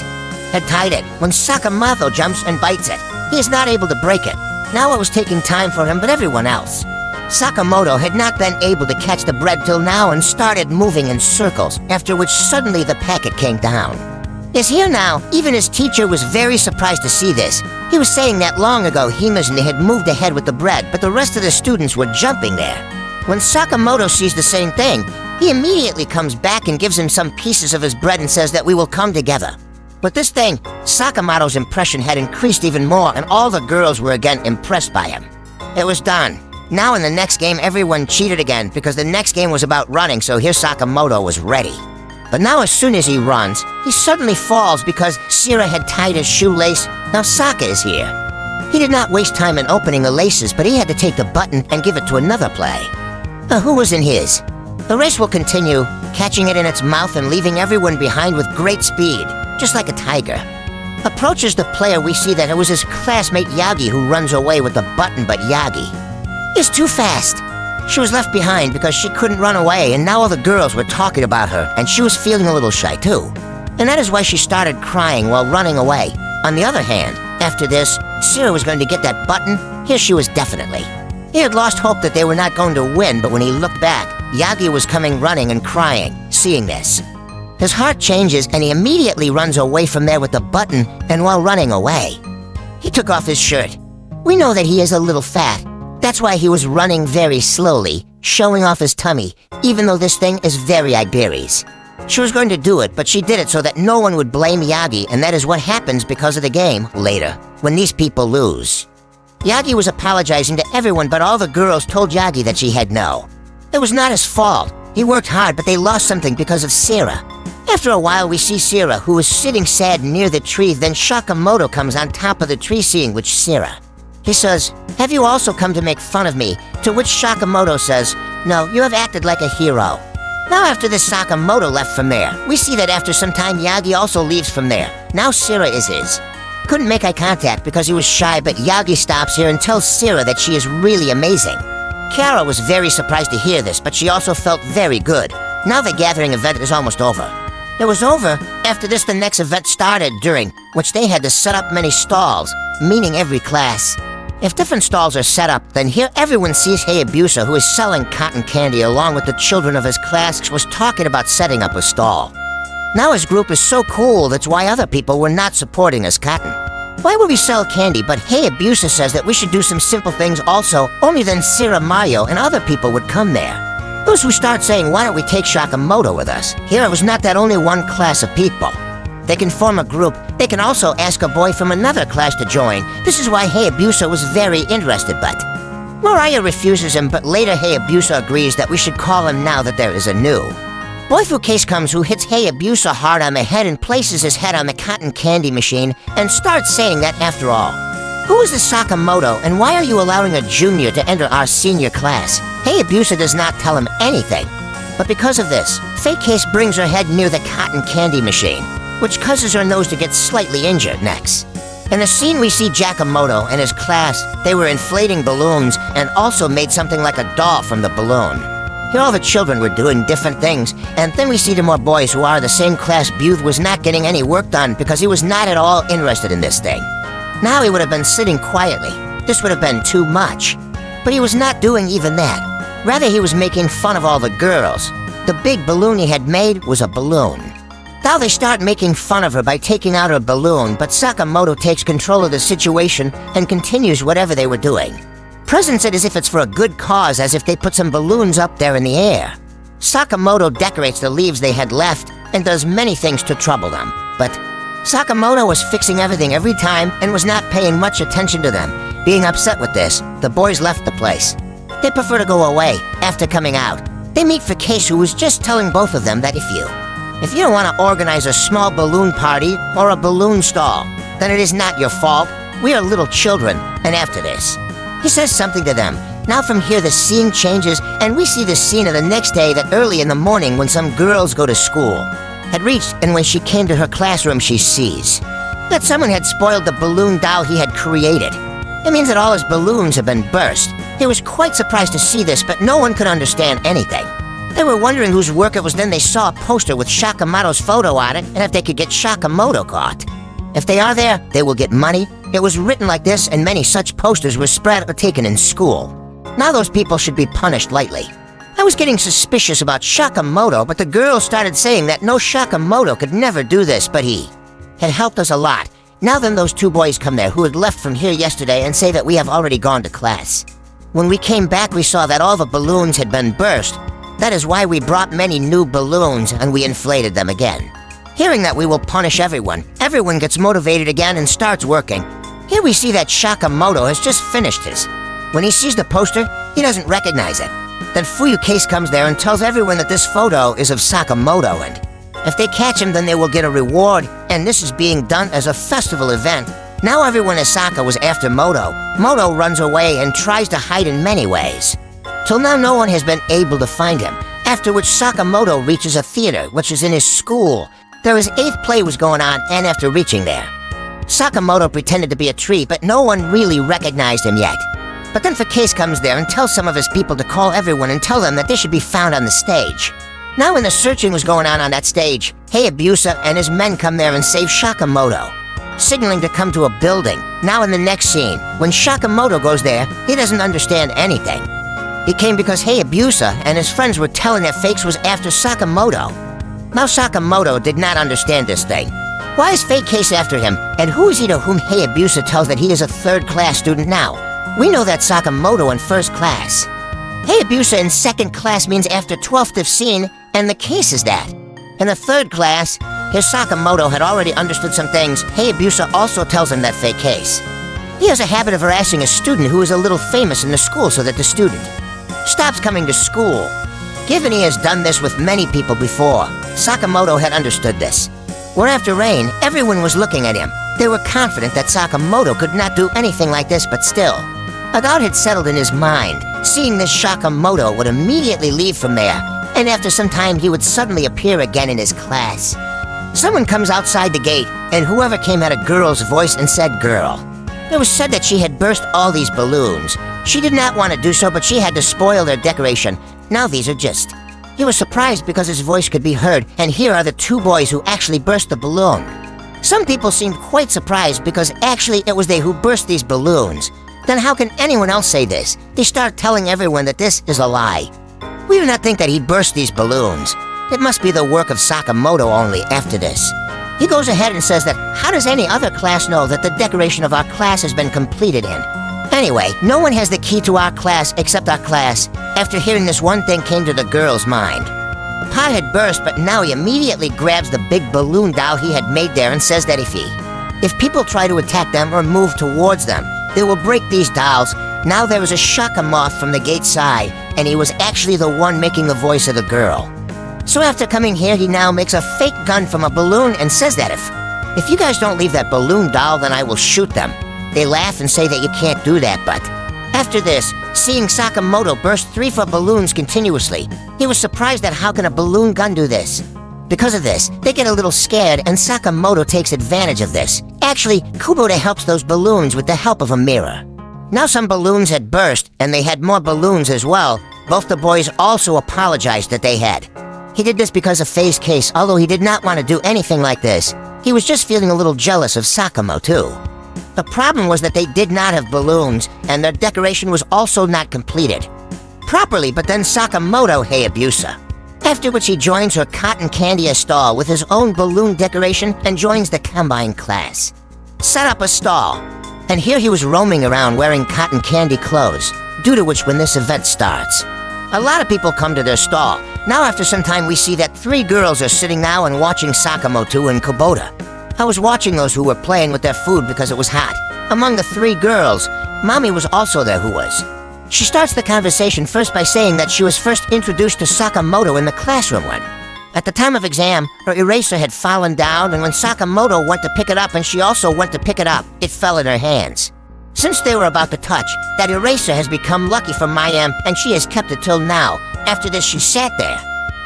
Had tied it when Sakamoto jumps and bites it. He is not able to break it. Now it was taking time for him, but everyone else. Sakamoto had not been able to catch the bread till now and started moving in circles, after which suddenly the packet came down. Is here now. Even his teacher was very surprised to see this. He was saying that long ago Himazne had moved ahead with the bread, but the rest of the students were jumping there. When Sakamoto sees the same thing, he immediately comes back and gives him some pieces of his bread and says that we will come together. With this thing, Sakamoto's impression had increased even more, and all the girls were again impressed by him. It was done. Now in the next game, everyone cheated again, because the next game was about running, so here Sakamoto was ready. But now as soon as he runs, he suddenly falls because Sira had tied his shoelace. Now Saka is here. He did not waste time in opening the laces, but he had to take the button and give it to another play. Who was in his? The race will continue, catching it in its mouth and leaving everyone behind with great speed, just like a tiger. Approaches the player, we see that it was his classmate Yagi who runs away with the button, but Yagi is too fast. She was left behind because she couldn't run away, and now all the girls were talking about her, and she was feeling a little shy too. And that is why she started crying while running away. On the other hand, after this, Sira was going to get that button. Here she was definitely. He had lost hope that they were not going to win, but when he looked back, Yagi was coming running and crying, seeing this. His heart changes, and he immediately runs away from there with the button, and while running away, he took off his shirt. We know that he is a little fat. That's why he was running very slowly, showing off his tummy, even though this thing is very Iberi's. She was going to do it, but she did it so that no one would blame Yagi, and that is what happens because of the game later, when these people lose. Yagi was apologizing to everyone, but all the girls told Yagi that she had no. It was not his fault. He worked hard, but they lost something because of Sira. After a while, we see Sira, who is sitting sad near the tree. Then Sakamoto comes on top of the tree, seeing which Sira. He says, "Have you also come to make fun of me?" To which Sakamoto says, "No, you have acted like a hero." Now after this, Sakamoto left from there. We see that after some time, Yagi also leaves from there. Now Sira is his. Couldn't make eye contact because he was shy, but Yagi stops here and tells Sira that she is really amazing. Kara was very surprised to hear this, but she also felt very good. Now the gathering event is almost over. It was over. After this, the next event started, during which they had to set up many stalls, meaning every class. If different stalls are set up, then here everyone sees Hayabusa, who is selling cotton candy along with the children of his class, was talking about setting up a stall. Now his group is so cool, that's why other people were not supporting his cotton. Why would we sell candy? But Hayabusa says that we should do some simple things also, only then Sira, Mario, and other people would come there. Those who start saying, why don't we take Sakamoto with us? Here it was not that only one class of people. They can form a group. They can also ask a boy from another class to join. This is why Hayabusa was very interested, but Mariah refuses him, but later Hayabusa agrees that we should call him now that there is a new. Boyfu Case comes, who hits Hayabusa hard on the head and places his head on the cotton candy machine and starts saying that after all, who is this Sakamoto and why are you allowing a junior to enter our senior class? Hayabusa does not tell him anything. But because of this, Fake Case brings her head near the cotton candy machine, which causes her nose to get slightly injured next. In the scene we see Jakamoto and his class. They were inflating balloons and also made something like a doll from the balloon. Here all the children were doing different things, and then we see the more boys who are the same class. Booth was not getting any work done because he was not at all interested in this thing. Now he would have been sitting quietly. This would have been too much. But he was not doing even that. Rather, he was making fun of all the girls. The big balloon he had made was a balloon. Now they start making fun of her by taking out her balloon, but Sakamoto takes control of the situation and continues whatever they were doing. Presents it as if it's for a good cause, as if they put some balloons up there in the air. Sakamoto decorates the leaves they had left and does many things to trouble them. But Sakamoto was fixing everything every time and was not paying much attention to them. Being upset with this, the boys left the place. They prefer to go away after coming out. They meet for Case, who was just telling both of them that if you don't want to organize a small balloon party or a balloon stall, then it is not your fault. We are little children, and after this, he says something to them. Now from here the scene changes, and we see the scene of the next day that early in the morning when some girls go to school had reached, and when she came to her classroom she sees that someone had spoiled the balloon doll he had created. It means that all his balloons have been burst. He was quite surprised to see this, but no one could understand anything. They were wondering whose work it was. Then they saw a poster with Sakamoto's photo on it, and if they could get Sakamoto caught. If they are there, they will get money. It was written like this, and many such posters were spread or taken in school. Now those people should be punished lightly. I was getting suspicious about Sakamoto, but the girls started saying that no, Sakamoto could never do this, but he had helped us a lot. Now then those two boys come there who had left from here yesterday and say that we have already gone to class. When we came back, we saw that all the balloons had been burst. That is why we brought many new balloons and we inflated them again. Hearing that we will punish everyone, everyone gets motivated again and starts working. Here we see that Sakamoto has just finished his. When he sees the poster, he doesn't recognize it. Then Fuyu Case comes there and tells everyone that this photo is of Sakamoto, and if they catch him, then they will get a reward, and this is being done as a festival event. Now everyone in Saka was after Moto. Moto runs away and tries to hide in many ways. Till now no one has been able to find him, after which Sakamoto reaches a theater, which is in his school. There is 8th play was going on, and after reaching there, Sakamoto pretended to be a tree, but no one really recognized him yet. But then Case comes there and tells some of his people to call everyone and tell them that they should be found on the stage. Now when the searching was going on that stage, Hayabusa and his men come there and save Sakamoto, signaling to come to a building. Now in the next scene, when Sakamoto goes there, he doesn't understand anything. He came because Hayabusa and his friends were telling that Fakes was after Sakamoto. Now Sakamoto did not understand this thing. Why is Fake Case after him, and who is he to whom Hayabusa tells that he is a 3rd class student now? We know that Sakamoto in 1st class. Hayabusa in 2nd class means after 12th of scene, and the case is that. In the 3rd class, his Sakamoto had already understood some things. Hayabusa also tells him that Fake Case. He has a habit of harassing a student who is a little famous in the school so that the student stops coming to school. Given he has done this with many people before, Sakamoto had understood this. Where after rain, everyone was looking at him. They were confident that Sakamoto could not do anything like this, but still, a doubt had settled in his mind. Seeing this, Sakamoto would immediately leave from there, and after some time he would suddenly appear again in his class. Someone comes outside the gate, and whoever came had a girl's voice and said, "Girl." It was said that she had burst all these balloons. She did not want to do so, but she had to spoil their decoration. Now these are just. He was surprised because his voice could be heard, and here are the 2 boys who actually burst the balloon. Some people seemed quite surprised because actually it was they who burst these balloons. Then how can anyone else say this? They start telling everyone that this is a lie. We do not think that he burst these balloons. It must be the work of Sakamoto only after this. He goes ahead and says that how does any other class know that the decoration of our class has been completed in? Anyway, no one has the key to our class except our class. After hearing this, one thing came to the girl's mind. The pot had burst, but now he immediately grabs the big balloon doll he had made there and says that if people try to attack them or move towards them, they will break these dolls. Now there was a shakamoth from the gate side, and he was actually the one making the voice of the girl. So after coming here, he now makes a fake gun from a balloon and says that if you guys don't leave that balloon doll, then I will shoot them. They laugh and say that you can't do that, but after this, seeing Sakamoto burst 3-foot balloons continuously, he was surprised at how can a balloon gun do this. Because of this, they get a little scared and Sakamoto takes advantage of this. Actually, Kubota helps those balloons with the help of a mirror. Now some balloons had burst, and they had more balloons as well. Both the boys also apologized that they had. He did this because of Faye's case, although he did not want to do anything like this. He was just feeling a little jealous of Sakamo too. The problem was that they did not have balloons, and their decoration was also not completed properly, but then Sakamoto Hayabusa. After which he joins her cotton candy stall with his own balloon decoration and joins the combine class. Set up a stall, and here he was roaming around wearing cotton candy clothes, due to which when this event starts, a lot of people come to their stall. Now after some time we see that 3 girls are sitting now and watching Sakamoto and Kubota. I was watching those who were playing with their food because it was hot. Among the 3 girls, Mommy was also there who was. She starts the conversation first by saying that she was first introduced to Sakamoto in the classroom when, at the time of exam, her eraser had fallen down, and when Sakamoto went to pick it up and she also went to pick it up, it fell in her hands. Since they were about to touch, that eraser has become lucky for Mayam, and she has kept it till now. After this, she sat there.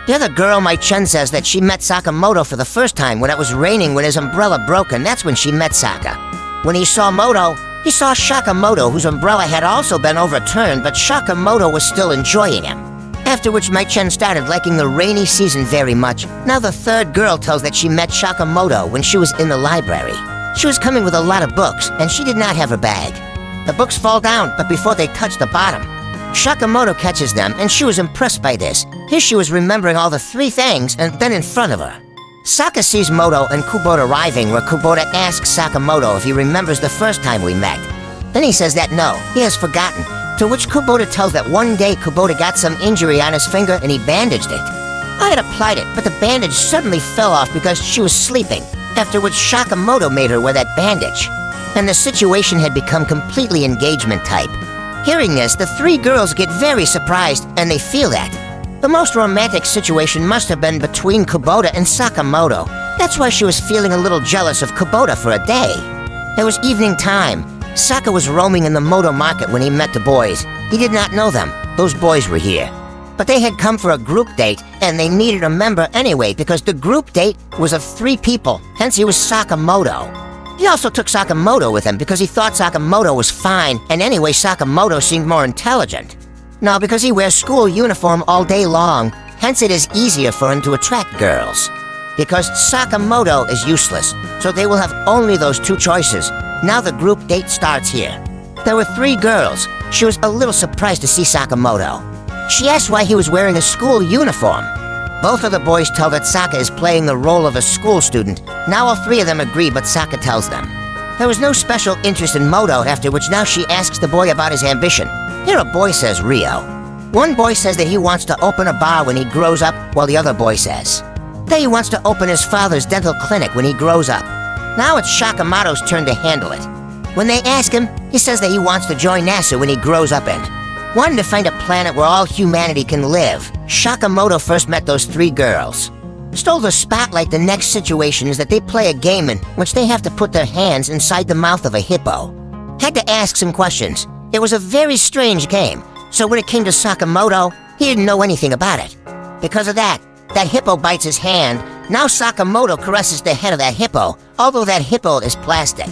The other girl, my Chun, says that she met Sakamoto for the first time when it was raining when his umbrella broke, and that's when she met Saka. When he saw Moto, he saw Shakamoto, whose umbrella had also been overturned, but Shakamoto was still enjoying him. After which my Chun started liking the rainy season very much. Now the 3rd girl tells that she met Shakamoto when she was in the library. She was coming with a lot of books, and she did not have a bag. The books fall down, but before they touch the bottom, Shakamoto catches them, and she was impressed by this. Here she was remembering all the 3 things, and then in front of her, Saka sees Moto and Kubota arriving, where Kubota asks Sakamoto if he remembers the first time we met. Then he says that no, he has forgotten, to which Kubota tells that one day Kubota got some injury on his finger and he bandaged it. I had applied it, but the bandage suddenly fell off because she was sleeping, after which Shakamoto made her wear that bandage. And the situation had become completely engagement type. Hearing this, the 3 girls get very surprised, and they feel that the most romantic situation must have been between Kubota and Sakamoto. That's why she was feeling a little jealous of Kubota for a day. It was evening time. Saka was roaming in the moto market when he met the boys. He did not know them. Those boys were here. But they had come for a group date, and they needed a member anyway because the group date was of 3 people, hence he was Sakamoto. He also took Sakamoto with him because he thought Sakamoto was fine, and anyway Sakamoto seemed more intelligent. Now because he wears school uniform all day long, hence it is easier for him to attract girls. Because Sakamoto is useless, so they will have only those 2 choices. Now the group date starts here. There were 3 girls. She was a little surprised to see Sakamoto. She asked why he was wearing a school uniform. Both of the boys tell that Saka is playing the role of a school student. Now all 3 of them agree, but Saka tells them there was no special interest in Moto, after which now she asks the boy about his ambition. Here a boy says Rio. One boy says that he wants to open a bar when he grows up, while the other boy says that he wants to open his father's dental clinic when he grows up. Now it's Shakamoto's turn to handle it. When they ask him, he says that he wants to join NASA when he grows up and wanting to find a planet where all humanity can live. Shakamoto first met those 3 girls. Stole the spotlight. The next situation is that they play a game in which they have to put their hands inside the mouth of a hippo. Had to ask some questions. It was a very strange game, so when it came to Sakamoto, he didn't know anything about it. Because of that hippo bites his hand. Now Sakamoto caresses the head of that hippo, although that hippo is plastic.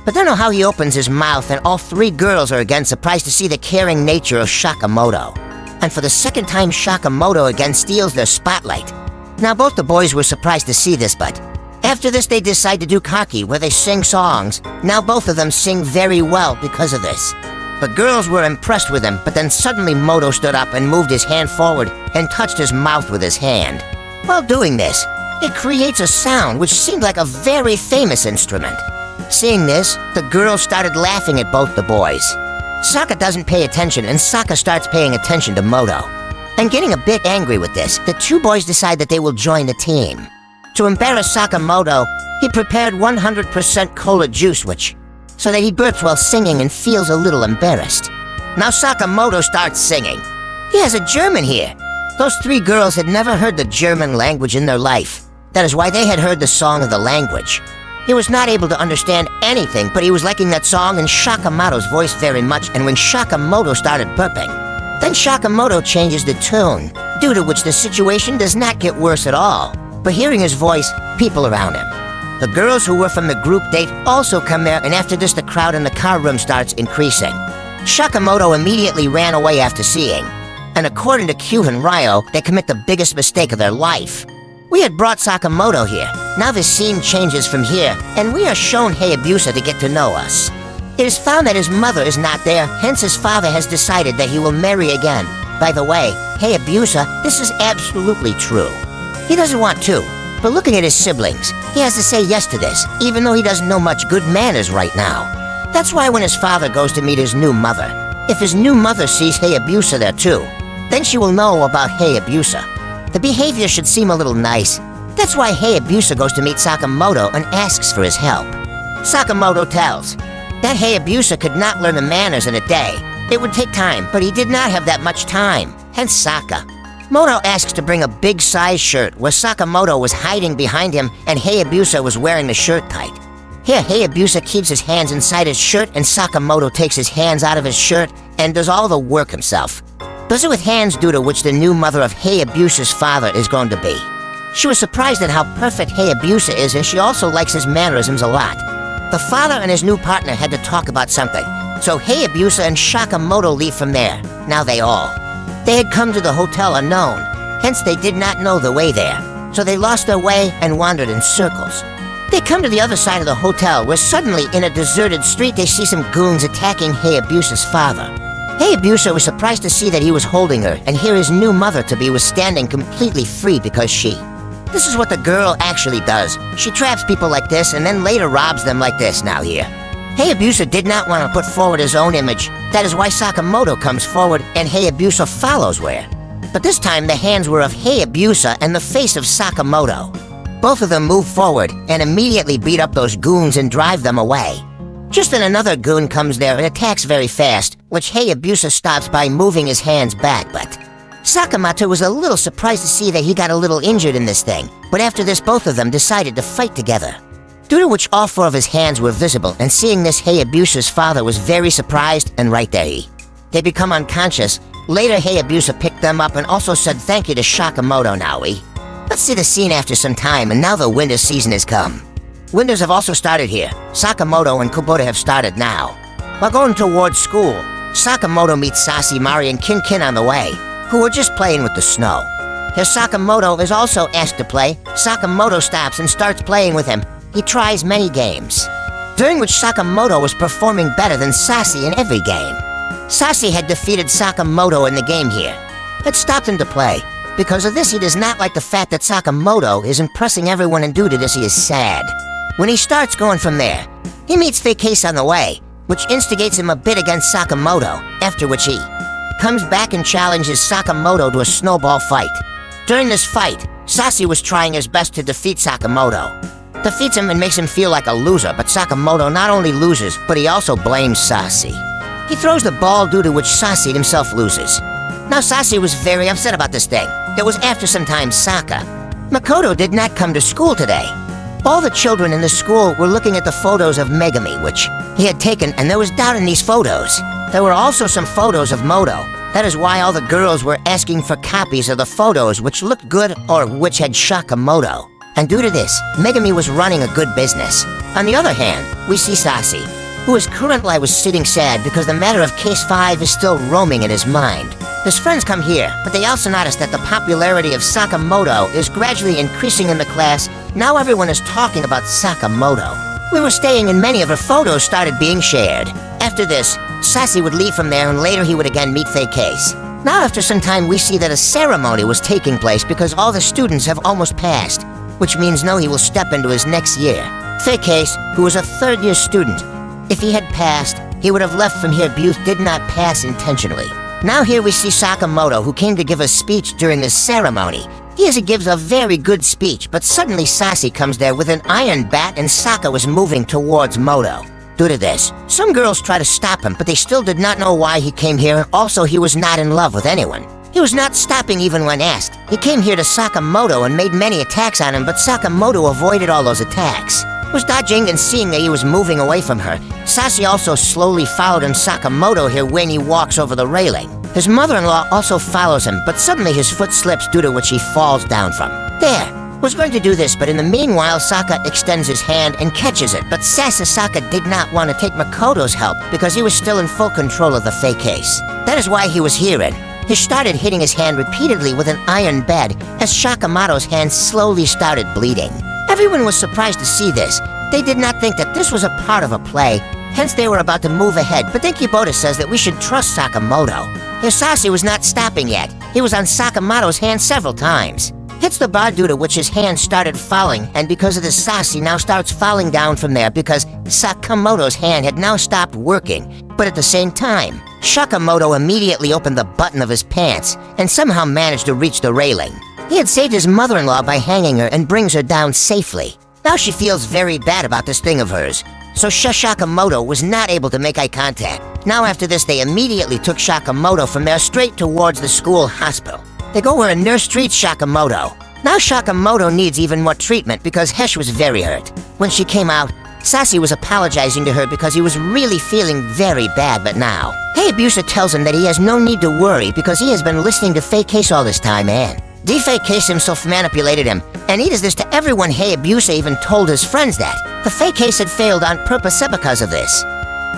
But don't know how he opens his mouth, and all 3 girls are again surprised to see the caring nature of Sakamoto. And for the second time, Sakamoto again steals their spotlight. Now both the boys were surprised to see this, but after this they decide to do kaki, where they sing songs. Now both of them sing very well because of this. The girls were impressed with him, but then suddenly Moto stood up and moved his hand forward and touched his mouth with his hand. While doing this, it creates a sound which seemed like a very famous instrument. Seeing this, the girls started laughing at both the boys. Saka doesn't pay attention, and Saka starts paying attention to Moto. And getting a bit angry with this, the two boys decide that they will join the team. To embarrass Sakamoto, he prepared 100% cola juice so that he burps while singing and feels a little embarrassed. Now Sakamoto starts singing. He has a German here. Those three girls had never heard the German language in their life. That is why they had heard the song of the language. He was not able to understand anything, but he was liking that song and Sakamoto's voice very much, and when Sakamoto started burping, then Sakamoto changes the tune, due to which the situation does not get worse at all. But hearing his voice, people around him. The girls who were from the group date also come there, and after this the crowd in the car room starts increasing. Sakamoto immediately ran away after seeing, and according to Q and Ryo, they commit the biggest mistake of their life. We had brought Sakamoto here. Now the scene changes from here, and we are shown Hayabusa to get to know us. It is found that his mother is not there, hence his father has decided that he will marry again. By the way, Hayabusa, this is absolutely true. He doesn't want to, but looking at his siblings, he has to say yes to this, even though he doesn't know much good manners right now. That's why when his father goes to meet his new mother, if his new mother sees Hayabusa there too, then she will know about Hayabusa. The behavior should seem a little nice. That's why Hayabusa goes to meet Sakamoto and asks for his help. Sakamoto tells that Hayabusa could not learn the manners in a day. It would take time, but he did not have that much time, hence Saka. Moto asks to bring a big size shirt where Sakamoto was hiding behind him and Hayabusa was wearing the shirt tight. Here, Hayabusa keeps his hands inside his shirt and Sakamoto takes his hands out of his shirt and does all the work himself. Does it with hands due to which the new mother of Hayabusa's father is going to be. She was surprised at how perfect Hayabusa is, and she also likes his mannerisms a lot. The father and his new partner had to talk about something, so Hayabusa and Sakamoto leave from there. Now they had come to the hotel unknown, hence they did not know the way there, so they lost their way and wandered in circles. They come to the other side of the hotel, where suddenly in a deserted street they see some goons attacking Hayabusa's father. Hayabusa was surprised to see that he was holding her, and here his new mother-to-be was standing completely free because This is what the girl actually does. She traps people like this and then later robs them like this now here. Hayabusa did not want to put forward his own image. That is why Sakamoto comes forward and Hayabusa follows where. But this time the hands were of Hayabusa and the face of Sakamoto. Both of them move forward and immediately beat up those goons and drive them away. Just then another goon comes there and attacks very fast, which Hayabusa stops by moving his hands back, but Sakamoto was a little surprised to see that he got a little injured in this thing, but after this both of them decided to fight together. Due to which all four of his hands were visible, and seeing this Hayabusa's father was very surprised, and right there they become unconscious. Later Hayabusa picked them up and also said thank you to Sakamoto now. Let's see the scene after some time, and now the winter season has come. Winters have also started here. Sakamoto and Kubota have started now. While going towards school, Sakamoto meets Sasi, Mari, and Kin on the way, who were just playing with the snow. Here Sakamoto is also asked to play. Sakamoto stops and starts playing with him. He tries many games, during which Sakamoto was performing better than Sasi in every game. Sasi had defeated Sakamoto in the game here. It stopped him to play. Because of this, he does not like the fact that Sakamoto is impressing everyone, and due to this he is sad. When he starts going from there, he meets Fake on the way, which instigates him a bit against Sakamoto, after which he comes back and challenges Sakamoto to a snowball fight. During this fight, Sasi was trying his best to defeat Sakamoto. Defeats him and makes him feel like a loser, but Sakamoto not only loses, but he also blames Sasi. He throws the ball, due to which Sasi himself loses. Now Sasi was very upset about this thing. It was after some time Makoto did not come to school today. All the children in the school were looking at the photos of Megami, which he had taken, and there was doubt in these photos. There were also some photos of Moto. That is why all the girls were asking for copies of the photos which looked good or which had Sakamoto. And due to this, Megami was running a good business. On the other hand, we see Sasi, who is currently sitting sad because the matter of Case 5 is still roaming in his mind. His friends come here, but they also notice that the popularity of Sakamoto is gradually increasing in the class. Now everyone is talking about Sakamoto. We were staying and many of her photos started being shared. After this, Sasi would leave from there and later he would again meet Fake Case. Now after some time we see that a ceremony was taking place because all the students have almost passed, which means now he will step into his next year. Fake Case, who was a third-year student, if he had passed, he would have left from here. Buth did not pass intentionally. Now here we see Sakamoto, who came to give a speech during the ceremony. He gives a very good speech, but suddenly Sashi comes there with an iron bat and Saka was moving towards Moto. Due to this, some girls try to stop him, but they still did not know why he came here. Also, he was not in love with anyone. He was not stopping even when asked. He came here to Sakamoto and made many attacks on him, but Sakamoto avoided all those attacks. He was dodging, and seeing that he was moving away from her, Sashi also slowly followed him Sakamoto here when he walks over the railing. His mother-in-law also follows him, but suddenly his foot slips, due to which he falls down from. There! Was going to do this, but in the meanwhile, Saka extends his hand and catches it, but Sasasaka did not want to take Makoto's help because he was still in full control of the fake case. That is why he was herein. He started hitting his hand repeatedly with an iron bed as Sakamoto's hand slowly started bleeding. Everyone was surprised to see this. They did not think that this was a part of a play, hence they were about to move ahead, but then Kubota says that we should trust Sakamoto. Hisashi was not stopping yet. He was on Sakamoto's hand several times. Hits the bar, due to which his hand started falling, and because of this, Sashi now starts falling down from there because Sakamoto's hand had now stopped working. But at the same time, Sakamoto immediately opened the button of his pants and somehow managed to reach the railing. He had saved his mother-in-law by hanging her and brings her down safely. Now she feels very bad about this thing of hers. So Sakamoto was not able to make eye contact. Now after this, they immediately took Sakamoto from there straight towards the school hospital. They go where a nurse treats Sakamoto. Now Sakamoto needs even more treatment because Hesh was very hurt. When she came out, Sashi was apologizing to her because he was really feeling very bad, but now Hayabusa tells him that he has no need to worry because he has been listening to Fake Case all this time, and Fake Case himself manipulated him, and he does this to everyone. Hayabusa even told his friends that the Fake Case had failed on purpose because of this.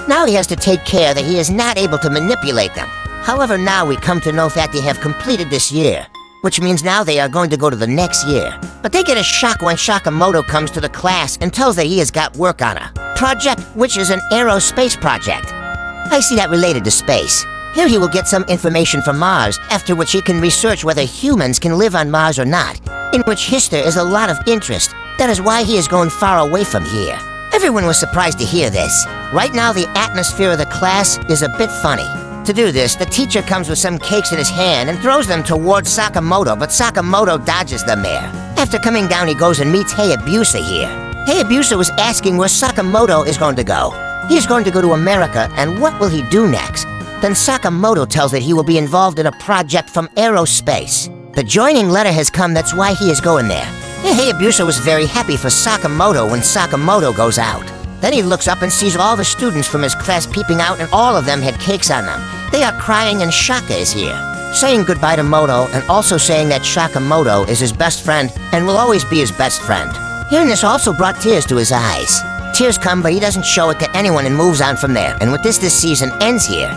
Now he has to take care that he is not able to manipulate them. However, now we come to know that they have completed this year, which means now they are going to go to the next year. But they get a shock when Sakamoto comes to the class and tells that he has got work on a project, which is an aerospace project. I see that related to space. Here he will get some information from Mars, after which he can research whether humans can live on Mars or not, in which history is a lot of interest. That is why he is going far away from here. Everyone was surprised to hear this. Right now, the atmosphere of the class is a bit funny. To do this, the teacher comes with some cakes in his hand and throws them towards Sakamoto, but Sakamoto dodges them there. After coming down, he goes and meets Hayabusa here. Hayabusa was asking where Sakamoto is going to go. He is going to go to America, and what will he do next? Then Sakamoto tells that he will be involved in a project from aerospace. The joining letter has come, that's why he is going there. Hayabusa was very happy for Sakamoto when Sakamoto goes out. Then he looks up and sees all the students from his class peeping out, and all of them had cakes on them. They are crying, and Shaka is here, saying goodbye to Moto, and also saying that Sakamoto is his best friend and will always be his best friend. Hearing this also brought tears to his eyes. Tears come, but he doesn't show it to anyone and moves on from there. And with this season ends here.